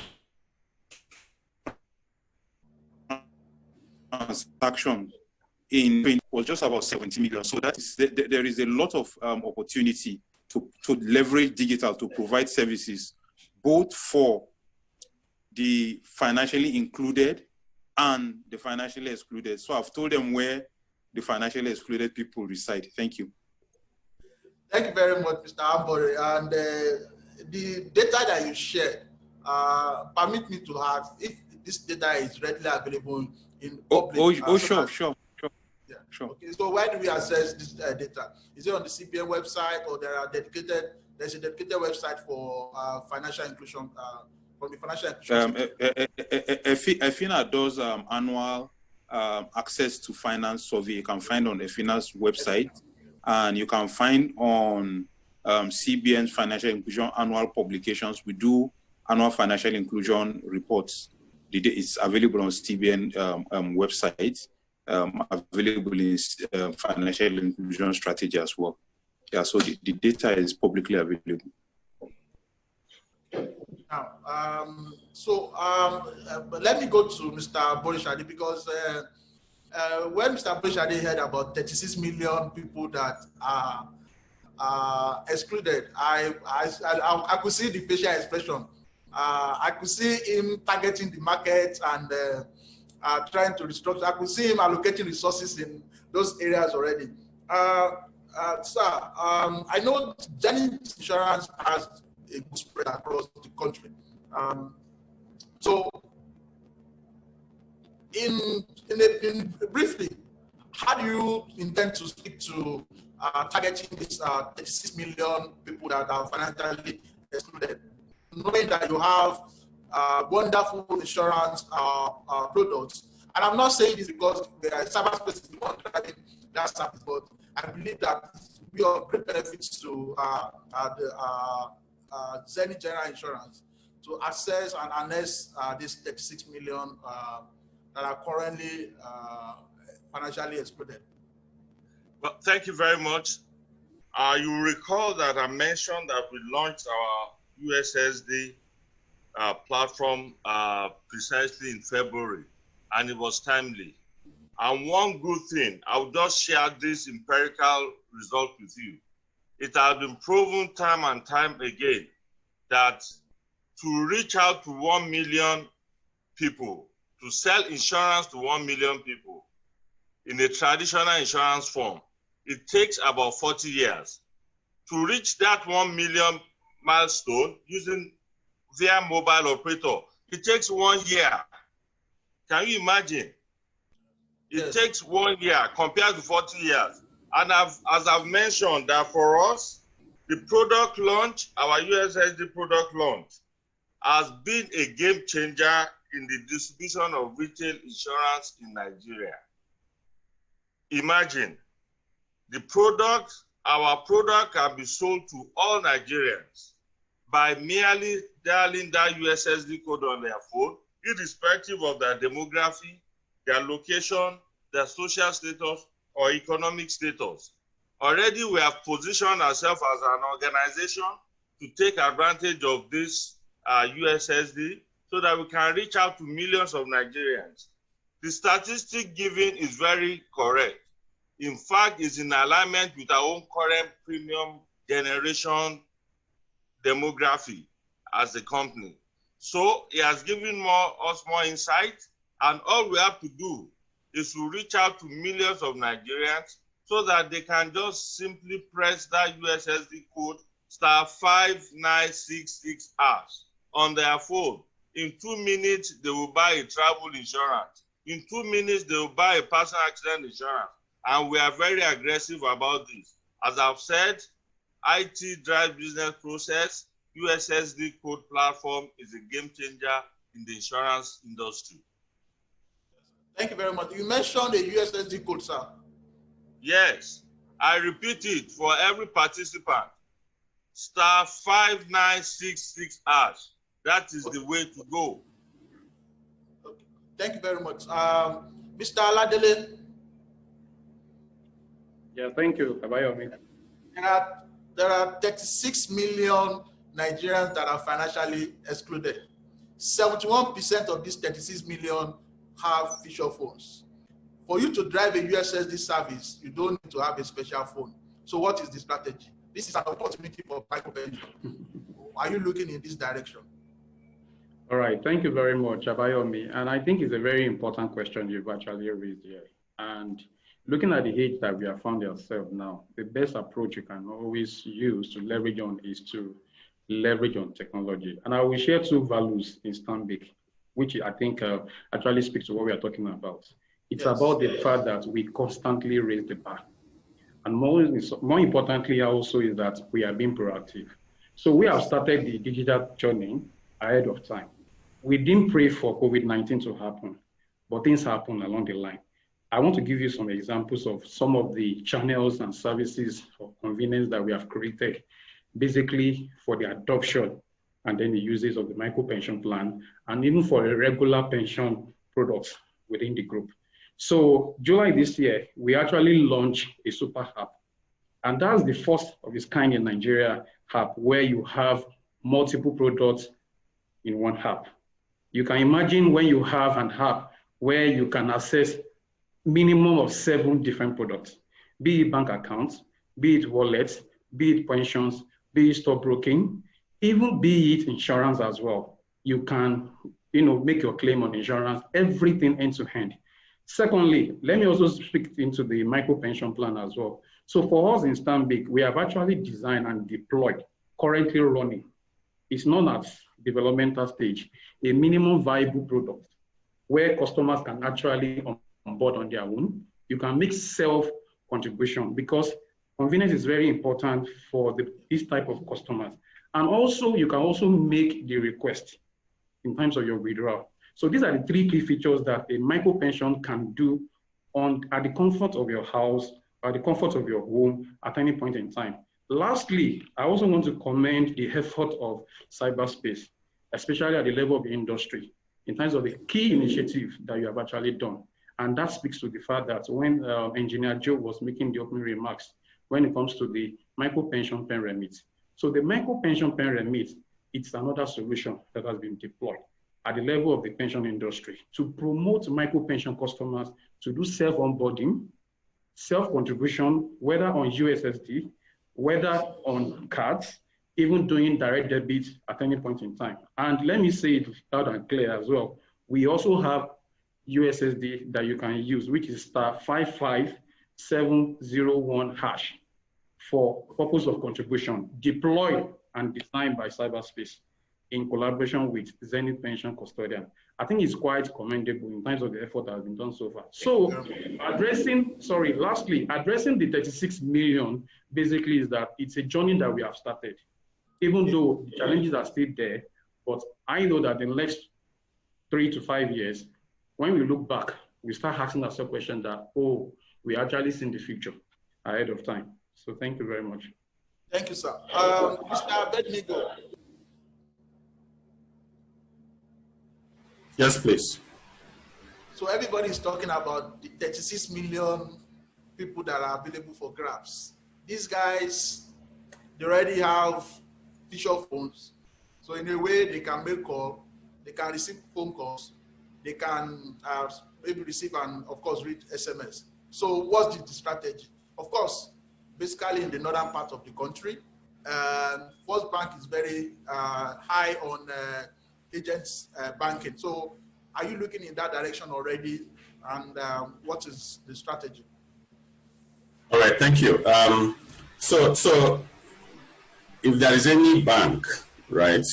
Speaker 5: transactions in was just about 70 million. So that is, there is a lot of opportunity to leverage digital to provide services, both for the financially included and the financially excluded. So I've told them where the financially excluded people reside. Thank you.
Speaker 1: Thank you very much, Mr. Ambore. And the data that you shared, permit me to ask if this data is readily available in public.
Speaker 5: Sure.
Speaker 1: Yeah. Sure. Okay, so where do we access this data? Is it on the CBN website, or there's a dedicated website for financial inclusion from the financial inclusion?
Speaker 5: EFINA does annual access to finance survey. You can find on EFINA's website, and you can find on CBN's financial inclusion annual publications. We do annual financial inclusion reports. It's available on CBN website. Available in financial inclusion strategy as well. Yeah, so the data is publicly available.
Speaker 1: Now, but let me go to Mr. Borishade, because when Mr. Borishade heard about 36 million people that are excluded, I could see the facial expression. I could see him targeting the market and trying to restructure. I could see him allocating resources in those areas already. Sir, I know Zenith Insurance has a good spread across the country. So, briefly, how do you intend to speak to targeting these 36 million people that are financially excluded, knowing that you have wonderful insurance products? And I'm not saying this because cyberspace is the one driving that service, but I believe that we are great benefits to the Zenith General Insurance to access and harness these 36 million that are currently financially excluded.
Speaker 2: Well, thank you very much. You recall that I mentioned that we launched our USSD platform precisely in February, and it was timely. And one good thing, I'll just share this empirical result with you. It has been proven time and time again that to reach out to 1 million people, to sell insurance to 1 million people in a traditional insurance form, it takes about 40 years. To reach that 1 million milestone using via mobile operator, it takes 1 year. Can you imagine? It takes 1 year compared to 40 years. And as I've mentioned, that for us, the product launch, our USSD product launch, has been a game changer in the distribution of retail insurance in Nigeria. Imagine, our product can be sold to all Nigerians by merely dialing that USSD code on their phone, irrespective of their demography, their location, their social status, or economic status. Already we have positioned ourselves as an organization to take advantage of this USSD so that we can reach out to millions of Nigerians. The statistic given is very correct. In fact, it's in alignment with our own current premium generation demography as a company. So it has given us more insight, and all we have to do is to reach out to millions of Nigerians so that they can just simply press that USSD code *5966# on their phone. In 2 minutes, they will buy a travel insurance. In 2 minutes, they will buy a personal accident insurance. And we are very aggressive about this. As I've said, IT drive business process, USSD code platform is a game changer in the insurance industry.
Speaker 1: Thank you very much. You mentioned the USSD code, sir.
Speaker 2: Yes, I repeat it for every participant. *5966#. That is the way to go.
Speaker 1: Okay. Thank you very much. Mr. Aladele.
Speaker 7: Yeah, thank you, Abayomi.
Speaker 1: There are 36 million Nigerians that are financially excluded. 71% of these 36 million have feature phones. For you to drive a USSD service, you don't need to have a special phone. So what is the strategy? This is an opportunity for micropension. Are you looking in this direction?
Speaker 7: All right, thank you very much, Abayomi. And I think it's a very important question you've actually raised here. And looking at the age that we have found ourselves now, the best approach you can always use to leverage on is to leverage on technology. And I will share 2 values in Stanbic, which I think actually speaks to what we are talking about. It's about the fact that we constantly raise the bar. And more importantly also is that we are being proactive. So we have started the digital journey ahead of time. We didn't pray for COVID-19 to happen, but things happen along the line. I want to give you some examples of some of the channels and services of convenience that we have created, basically for the adoption and then the uses of the micro pension plan, and even for a regular pension products within the group. So July this year, we actually launched a super app. And that's the first of its kind in Nigeria app where you have multiple products in one app. You can imagine when you have an app where you can access minimum of 7 different products, be it bank accounts, be it wallets, be it pensions, be it stockbroking, even be it insurance as well. You can, make your claim on insurance, everything end to end. Secondly, let me also speak into the micro pension plan as well. So for us in Stanbic, we have actually designed and deployed, currently running, it's known as developmental stage, a minimum viable product where customers can actually onboard on their own. You can make self-contribution because convenience is very important for this type of customers. And also, you can also make the request in terms of your withdrawal. So these are the 3 key features that a micro pension can do at the comfort of your house, or the comfort of your home at any point in time. Lastly, I also want to commend the effort of cyberspace, especially at the level of the industry, in terms of the key initiative that you have actually done. And that speaks to the fact that when Engineer Joe was making the opening remarks, when it comes to the micro pension pen remit. So the micro pension pen remit, it's another solution that has been deployed at the level of the pension industry to promote micro pension customers to do self-onboarding, self-contribution, whether on USSD, whether on cards, even doing direct debit at any point in time. And let me say it loud and clear as well. We also have USSD that you can use, which is *55701# for purpose of contribution, deployed and designed by Cyberspace in collaboration with Zenith Pension Custodian. I think it's quite commendable in terms of the effort that has been done so far. So lastly, addressing the 36 million basically is that it's a journey that we have started. Even though the challenges are still there, but I know that in the next 3 to 5 years, when we look back, we start asking ourselves questions that, oh, we actually see the future ahead of time. So thank you very much.
Speaker 1: Thank you, sir. Mr. Abednego.
Speaker 6: Yes, please.
Speaker 1: So everybody is talking about the 36 million people that are available for grabs. These guys, they already have feature phones. So in a way, they can make calls, they can receive phone calls, they can maybe receive and, of course, read SMS. So what's the strategy? Of course, basically in the northern part of the country, First Bank is very high on agents banking. So are you looking in that direction already? And what is the strategy?
Speaker 6: All right, thank you. So if there is any bank, right,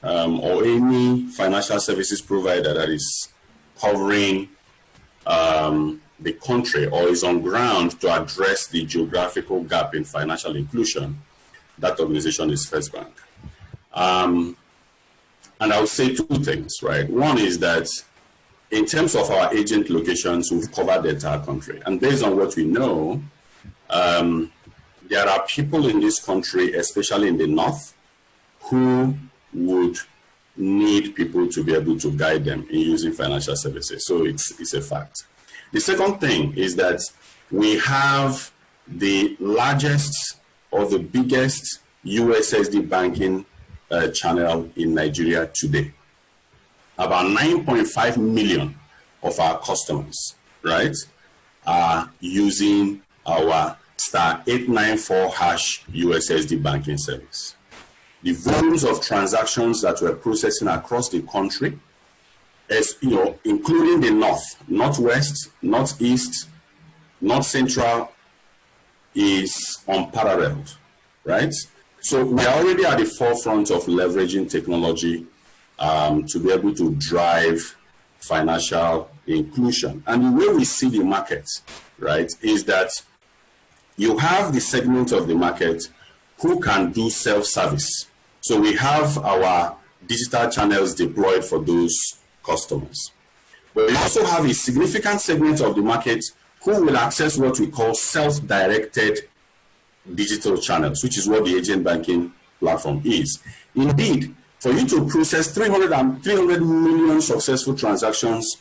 Speaker 6: or any financial services provider that is covering the country or is on ground to address the geographical gap in financial inclusion, that organization is First Bank. And I would say two things, right? One is that in terms of our agent locations, we've covered the entire country. And based on what we know, there are people in this country, especially in the north, who would need people to be able to guide them in using financial services. So it's a fact. The second thing is that we have the largest or the biggest USSD banking channel in Nigeria today. About 9.5 million of our customers, right, are using our *894# USSD banking service. The volumes of transactions that we're processing across the country, as you know, including the north, northwest, northeast, north central, is unparalleled, right? So we are already at the forefront of leveraging technology to be able to drive financial inclusion. And the way we see the market, right, is that you have the segment of the market who can do self-service. So we have our digital channels deployed for those customers. But we also have a significant segment of the market who will access what we call self-directed digital channels, which is what the agent banking platform is. Indeed, for you to process 300 million successful transactions,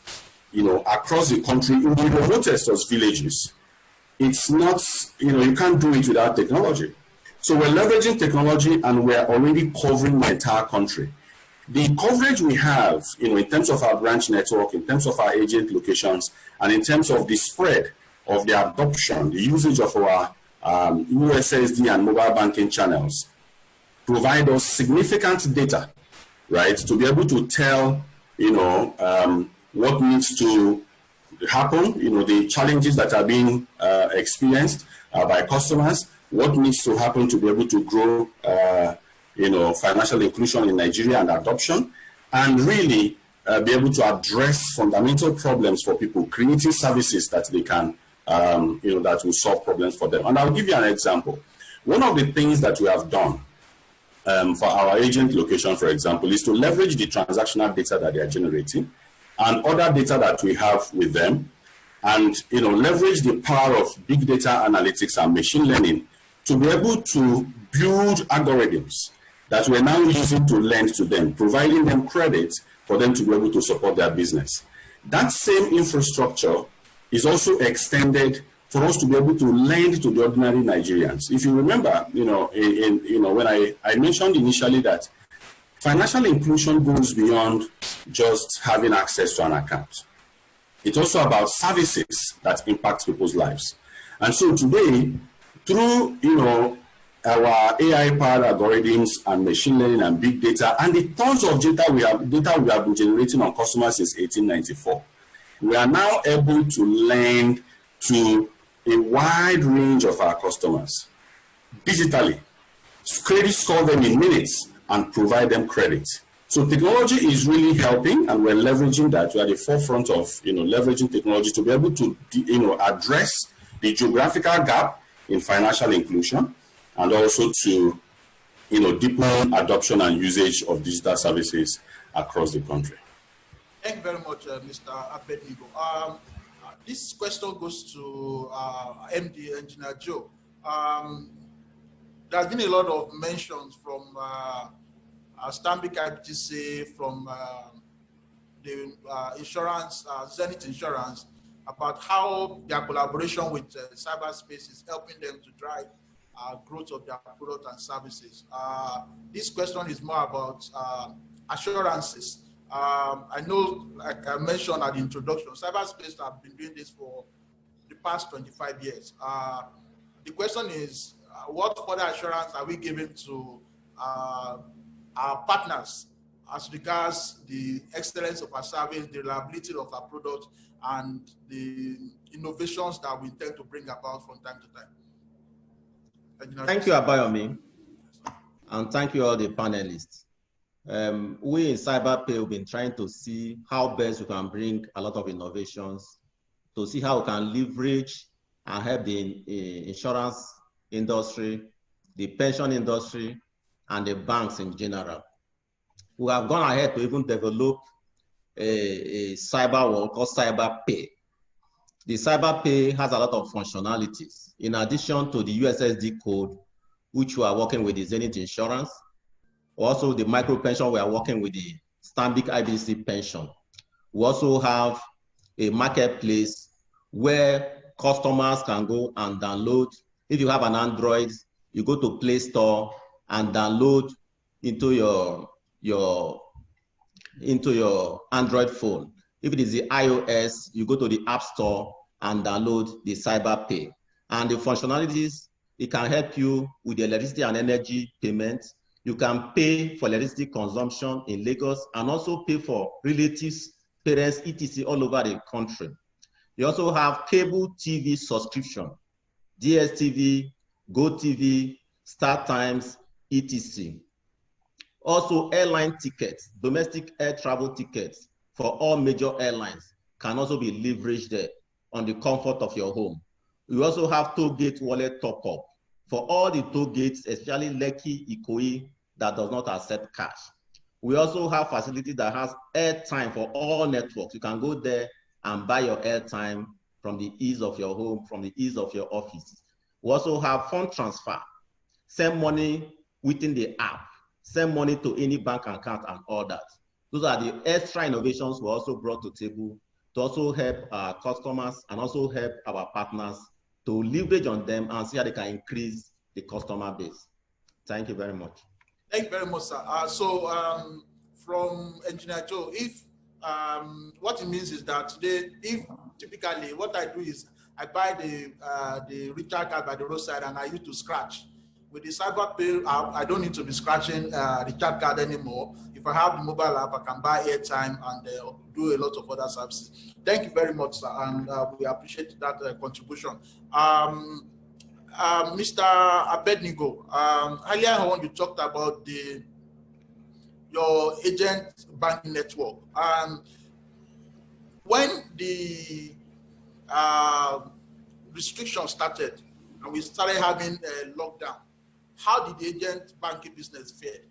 Speaker 6: you know, across the country in the remotest of villages, it's not, you know, you can't do it without technology. So we're leveraging technology and we're already covering the entire country. The coverage we have, you know, in terms of our branch network, in terms of our agent locations, and in terms of the spread of the adoption, the usage of our USSD and mobile banking channels, provide us significant data, right, to be able to tell, you know, what needs to happen, you know, the challenges that are being experienced by customers, what needs to happen to be able to grow, you know, financial inclusion in Nigeria and adoption, and really be able to address fundamental problems for people, creating services that they can, you know, that will solve problems for them. And I'll give you an example. One of the things that we have done for our agent location, for example, is to leverage the transactional data that they are generating and other data that we have with them, and, you know, leverage the power of big data analytics and machine learning to be able to build algorithms that we're now using to lend to them, providing them credit for them to be able to support their business. That same infrastructure is also extended for us to be able to lend to the ordinary Nigerians. If you remember, you know, when I mentioned initially that financial inclusion goes beyond just having access to an account. It's also about services that impact people's lives. And so today, through, you know, our AI-powered algorithms and machine learning and big data, and the tons of data we have been generating on customers since 1894. We are now able to lend to a wide range of our customers digitally, credit score them in minutes, and provide them credit. So technology is really helping, and we're leveraging that. We're at the forefront of leveraging technology to be able to address the geographical gap in financial inclusion, and also to deepen adoption and usage of digital services across the country.
Speaker 1: Thank you very much, Mr. Abednego. This question goes to MD Engineer Joe. There's been a lot of mentions from Stanbic IBTC, from the insurance, Zenith Insurance, about how their collaboration with cyberspace is helping them to drive growth of their product and services. This question is more about assurances. I know, like I mentioned at the introduction, cyberspace have been doing this for the past 25 years. The question is, what further assurance are we giving to our partners as regards the excellence of our service, the reliability of our product, and the innovations that we intend to bring about from time to time?
Speaker 3: Thank you, Abayomi, and thank you all the panelists. We in Cyberpay have been trying to see how best we can bring a lot of innovations, to see how we can leverage and help the insurance industry, the pension industry, and the banks in general. We have gone ahead to even develop a cyber world called Cyberpay. The Cyberpay has a lot of functionalities. In addition to the USSD code, which we are working with the Zenith Insurance, also the micro pension, we are working with the Stanbic IBTC pension. We also have a marketplace where customers can go and download. If you have an Android, you go to Play Store and download into your Android phone. If it is the iOS, you go to the App Store and download the Cyberpay. And the functionalities, it can help you with the electricity and energy payments. You can pay for electricity consumption in Lagos and also pay for relatives, parents, etc. all over the country. You also have cable TV subscription, DSTV, GoTV, StarTimes, etc. Also, airline tickets, domestic air travel tickets for all major airlines can also be leveraged there on the comfort of your home. We also have toll gate wallet top-up for all the toll gates, especially Lekki, Ikoyi, that does not accept cash. We also have facility that has airtime for all networks. You can go there and buy your airtime from the ease of your home, from the ease of your office. We also have fund transfer, send money within the app, send money to any bank account and all that. Those are the extra innovations we also brought to the table to also help our customers and also help our partners to leverage on them and see how they can increase the customer base. Thank you very much.
Speaker 1: Thank you very much, sir. From Engineer Joe, if what it means is that today, if typically what I do is I buy the recharge card by the roadside and I use to scratch. With the Cyberpay app, I don't need to be scratching the card card anymore. If I have the mobile app, I can buy airtime and do a lot of other services. Thank you very much, sir, and we appreciate that contribution. Mr. Abednego, earlier on you talked about your agent banking network. When the restrictions started and we started having a lockdown, how did the agent banking business fare?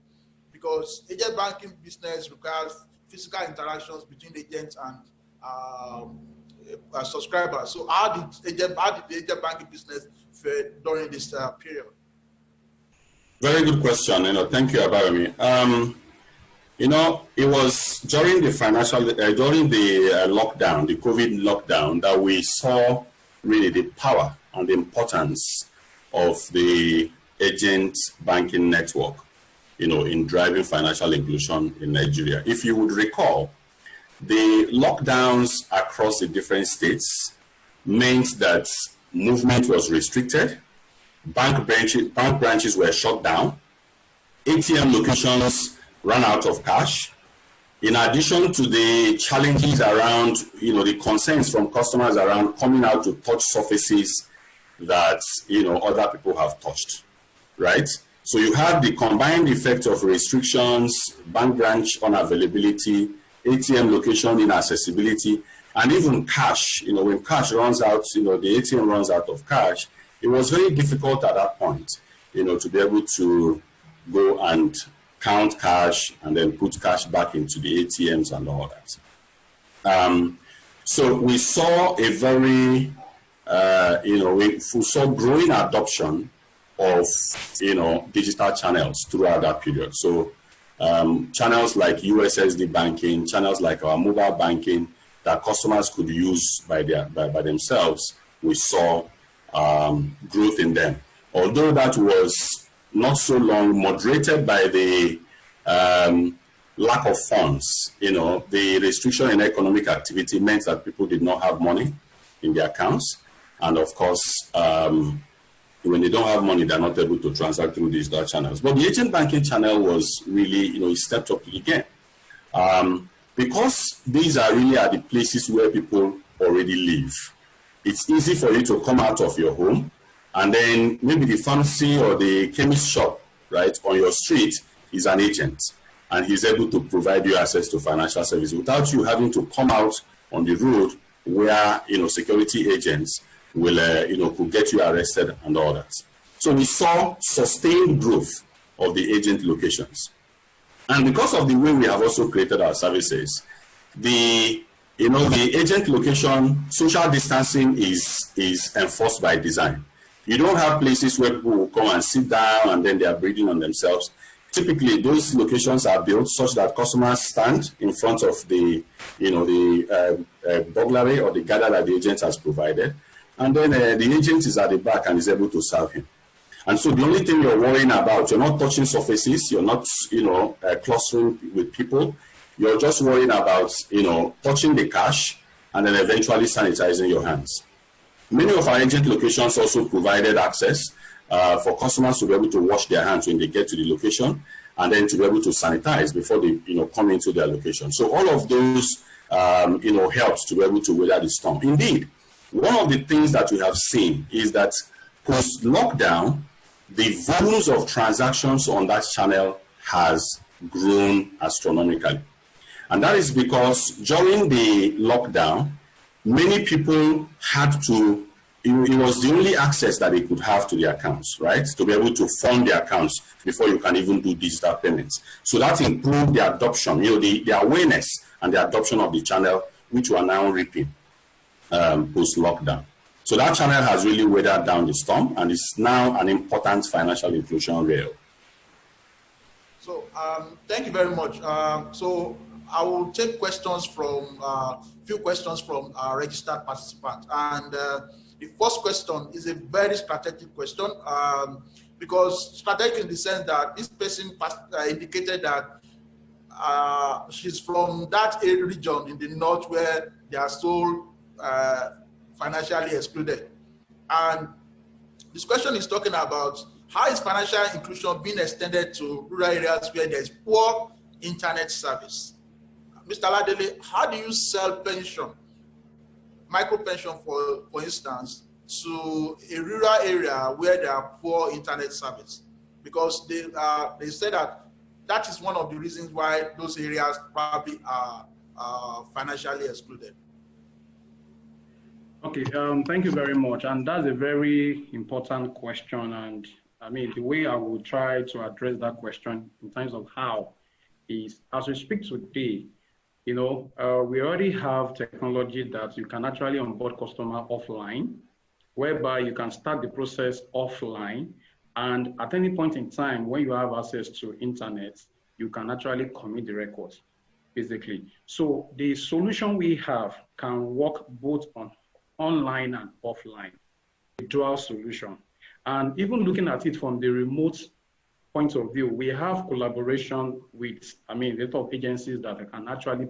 Speaker 1: Because agent banking business requires physical interactions between agents and subscribers. So how did the agent banking business fare during this period?
Speaker 6: Very good question. Thank you, Abayomi. It was during the lockdown, the COVID lockdown, that we saw really the power and the importance of the agent banking network, in driving financial inclusion in Nigeria. If you would recall, the lockdowns across the different states meant that movement was restricted. bank branches were shut down, ATM locations ran out of cash. In addition to the challenges around, the concerns from customers around coming out to touch surfaces that, other people have touched, right? So you have the combined effect of restrictions, bank branch unavailability, ATM location inaccessibility, and even cash. When cash runs out, the ATM runs out of cash, it was very difficult at that point, to be able to go and count cash and then put cash back into the ATMs and all that. So we saw a very, we saw growing adoption of, digital channels throughout that period. So channels like USSD banking, channels like our mobile banking that customers could use by themselves, we saw growth in them. Although that was not so long moderated by the lack of funds, the restriction in economic activity meant that people did not have money in their accounts. And of course, when they don't have money, they're not able to transact through digital channels. But the agent banking channel was really, it stepped up again. Because these are really the places where people already live. It's easy for you to come out of your home, and then maybe the pharmacy or the chemist shop, right, on your street is an agent, and he's able to provide you access to financial services without you having to come out on the road where, security agents will, could get you arrested and all that. So we saw sustained growth of the agent locations. And because of the way we have also created our services, the agent location, social distancing is enforced by design. You don't have places where people will come and sit down and then they are breathing on themselves. Typically, those locations are built such that customers stand in front of the, burglary or the gather that the agent has provided. And then the agent is at the back and is able to serve him. And so the only thing you're worrying about, you're not touching surfaces, you're not, clustering with people. You're just worrying about, touching the cash and then eventually sanitizing your hands. Many of our agent locations also provided access for customers to be able to wash their hands when they get to the location and then to be able to sanitize before they, come into their location. So all of those, helps to be able to weather the storm. Indeed, one of the things that we have seen is that post-lockdown, the volumes of transactions on that channel has grown astronomically. And that is because during the lockdown, many people had to, it was the only access that they could have to their accounts, right? To be able to fund their accounts before you can even do digital payments. So that improved the adoption, the awareness and the adoption of the channel, which we are now reaping post-lockdown. So that channel has really weathered down the storm and is now an important financial inclusion rail.
Speaker 1: So thank you very much. So I will take questions from few questions from our registered participants. And the first question is a very strategic question because strategic in the sense that this person indicated that she's from that region in the north where they are so financially excluded. And this question is talking about how is financial inclusion being extended to rural areas where there is poor internet service? Mr. Ladele, how do you sell pension, micro pension for instance, to a rural area where there are poor internet service? Because they say that is one of the reasons why those areas probably are financially excluded.
Speaker 7: Okay, thank you very much. And that's a very important question. And I mean, the way I will try to address that question in terms of how is, as we speak today, we already have technology that you can actually onboard customer offline, whereby you can start the process offline. And at any point in time, when you have access to internet, you can actually commit the records, basically. So the solution we have can work both on online and offline, a dual solution. And even looking at it from the remote point of view, we have collaboration with, a lot of agencies that can actually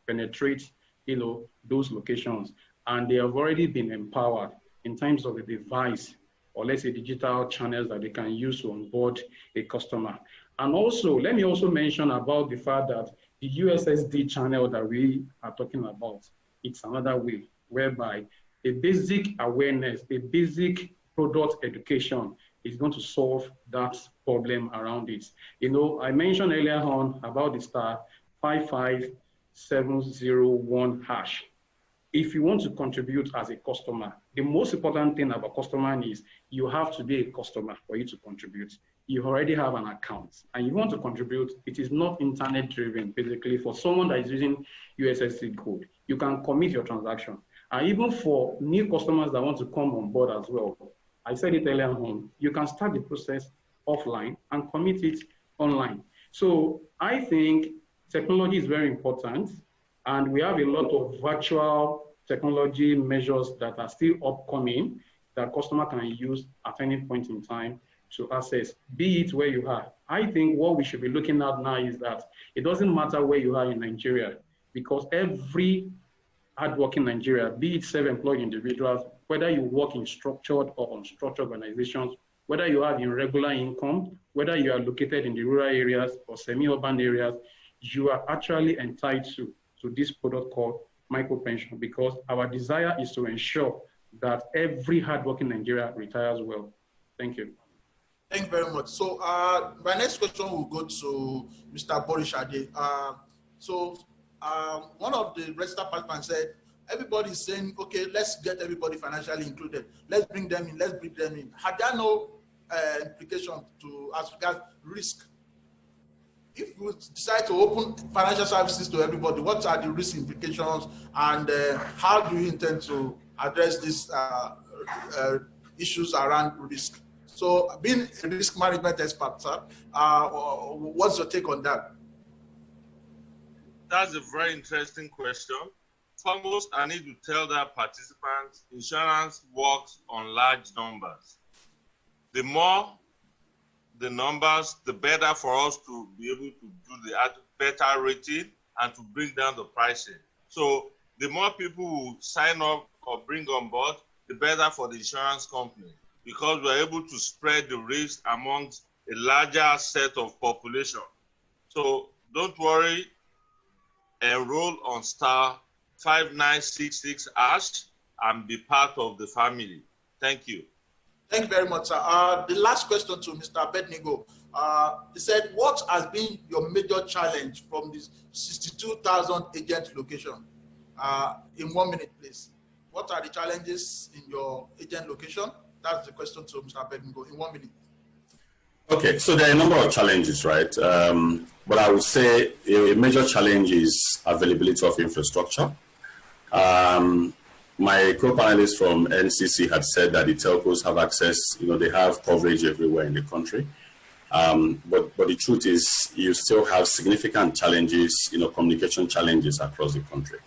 Speaker 7: penetrate, those locations. And they have already been empowered in terms of the device or let's say digital channels that they can use to onboard a customer. And also, let me also mention about the fact that the USSD channel that we are talking about, it's another way whereby a basic awareness, a basic product education is going to solve that problem around it. You know, I mentioned earlier on about the star 55701 hash. If you want to contribute as a customer, the most important thing about customer is you have to be a customer for you to contribute. You already have an account and you want to contribute. It is not internet driven. Basically, for someone that is using USSD code, you can commit your transaction. And even for new customers that want to come on board as well, I said it earlier on, you can start the process offline and commit it online. So I think technology is very important, and we have a lot of virtual technology measures that are still upcoming that customer can use at any point in time to access, be it where you are. I think what we should be looking at now is that it doesn't matter where you are in Nigeria, because every hardworking Nigeria, be it self-employed individuals, whether you work in structured or unstructured organizations, whether you have irregular income, whether you are located in the rural areas or semi-urban areas, you are actually entitled to this product called micro pension, because our desire is to ensure that every hardworking Nigeria retires well. Thank you.
Speaker 1: Thank you very much. So my next question will go to Mr. Boris Ade. One of the registered participants said, everybody is saying, okay, let's get everybody financially included. Let's bring them in, let's bring them in. Had there no implication to as regards risk? If we decide to open financial services to everybody, what are the risk implications, and how do you intend to address these issues around risk? So being a risk management expert, sir, what's your take on that?
Speaker 2: That's a very interesting question. Foremost, I need to tell that participants, insurance works on large numbers. The more the numbers, the better for us to be able to do the better rating and to bring down the pricing. So the more people who sign up or bring on board, the better for the insurance company, because we're able to spread the risk amongst a larger set of population. So don't worry, enroll on star 5966 hash and be part of the family. Thank you.
Speaker 1: Thank you very much, sir. The last question to Mr. Abednego. He said, what has been your major challenge from this 62,000 agent location? In 1 minute, please. What are the challenges in your agent location? That's the question to Mr. Abednego in 1 minute.
Speaker 6: Okay, so there are a number of challenges, right? But I would say a major challenge is availability of infrastructure. My co-panelist from NCC had said that the telcos have access, they have coverage everywhere in the country. But the truth is, you still have significant challenges, communication challenges across the country.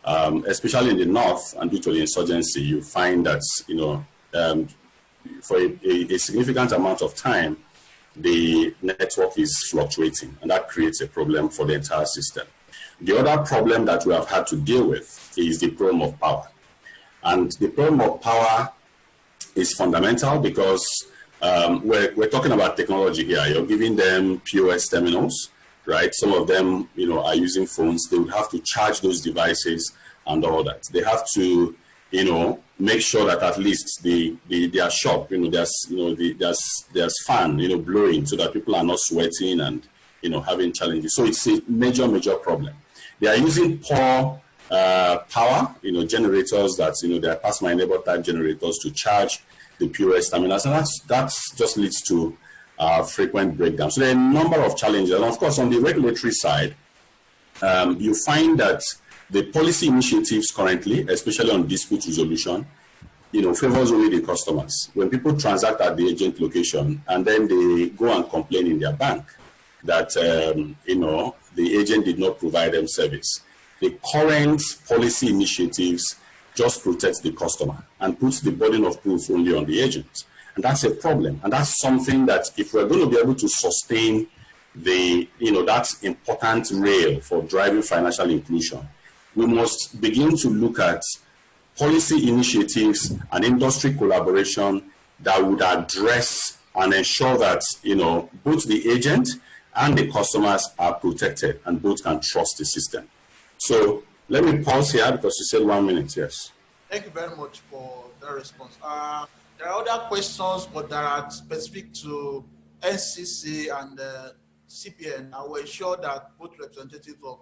Speaker 6: Especially in the north, and due to the insurgency, you find that, for a significant amount of time, the network is fluctuating, and that creates a problem for the entire system. The other problem that we have had to deal with is the problem of power. And the problem of power is fundamental because we're talking about technology here. You're giving them POS terminals, right? Some of them, are using phones. They would have to charge those devices and all that. They have to, make sure that at least their shop, there's fan, blowing so that people are not sweating and, having challenges. So it's a major, major problem. They are using poor power, generators that, they are pass my neighbor type generators to charge the POS terminals, and that's just leads to frequent breakdowns. So there are a number of challenges, and of course on the regulatory side, you find that the policy initiatives currently, especially on dispute resolution, favors only the customers. When people transact at the agent location and then they go and complain in their bank that the agent did not provide them service, the current policy initiatives just protects the customer and puts the burden of proof only on the agent. And that's a problem. And that's something that if we're going to be able to sustain that important rail for driving financial inclusion, we must begin to look at policy initiatives and industry collaboration that would address and ensure that, you know, both the agent and the customers are protected and both can trust the system. So let me pause here because you said 1 minute, yes.
Speaker 1: Thank you very much for that response. There are other questions, but that are specific to NCC and CPN. I will ensure that both representatives of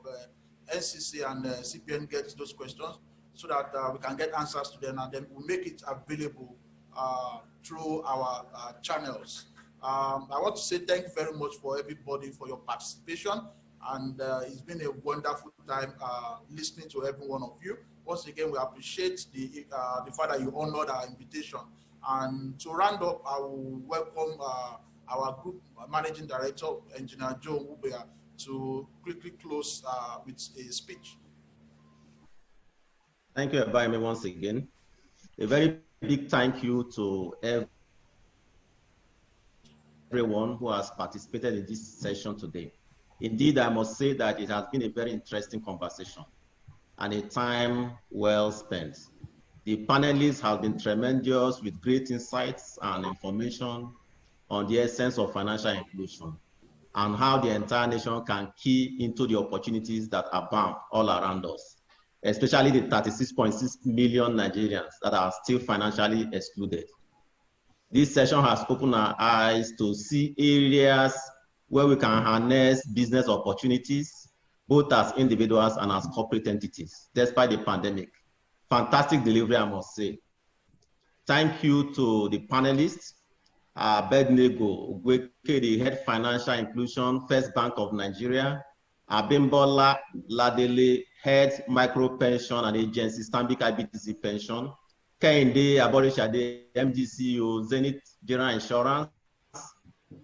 Speaker 1: NCC and CPN get those questions so that we can get answers to them, and then we'll make it available through our channels. I want to say thank you very much for everybody for your participation, and it's been a wonderful time listening to every one of you. Once again, we appreciate the fact that you honored our invitation. And to round up, I will welcome our group managing director, Engineer Joe Ubea, to quickly close with a speech.
Speaker 3: Thank you, Abayemi, once again. A very big thank you to everyone who has participated in this session today. Indeed, I must say that it has been a very interesting conversation and a time well spent. The panelists have been tremendous with great insights and information on the essence of financial inclusion and how the entire nation can key into the opportunities that abound all around us, especially the 36.6 million Nigerians that are still financially excluded. This session has opened our eyes to see areas where we can harness business opportunities, both as individuals and as corporate entities, despite the pandemic. Fantastic delivery, I must say. Thank you to the panelists, Abednego Ogweke, the Head Financial Inclusion, First Bank of Nigeria, Abimbola Ladele, Head Micro Pension and Agency, Stanbic IBTC Pension, Kehinde Aborishade, MDCO, Zenith General Insurance,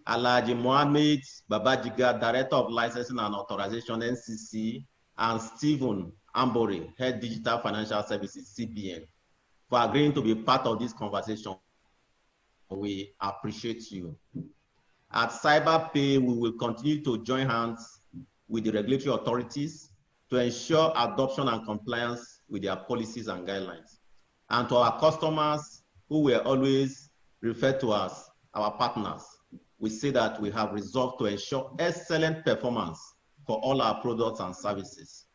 Speaker 3: Alhaji Mohammed Babajiga, Director of Licensing and Authorization, NCC, and Stephen Ambore, Head Digital Financial Services, CBN, for agreeing to be part of this conversation. We appreciate you. At Cyberpay, we will continue to join hands with the regulatory authorities to ensure adoption and compliance with their policies and guidelines. And to our customers, who were always referred to as our partners, we say that we have resolved to ensure excellent performance for all our products and services.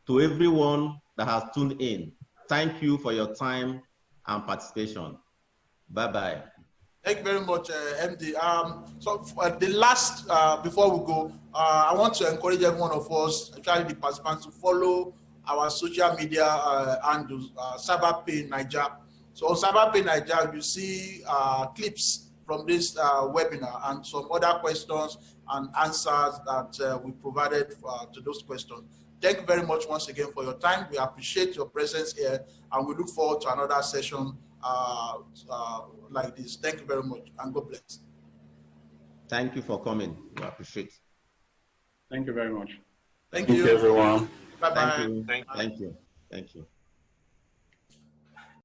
Speaker 3: To everyone that has tuned in, thank you for your time and participation. Bye-bye.
Speaker 1: Thank you very much, MD. So the last, before we go, I want to encourage every one of us, actually the participants, to follow our social media handles, Cyberpay Niger. So on Cyberpay Niger, you see clips from this webinar and some other questions and answers that we provided to those questions. Thank you very much once again for your time. We appreciate your presence here, and we look forward to another session like this. Thank you very much, and God bless.
Speaker 3: Thank you for coming. We appreciate it.
Speaker 7: Thank you very much.
Speaker 1: Thank you,
Speaker 6: everyone.
Speaker 1: Bye-bye.
Speaker 3: Thank you. Thank you. Thank you.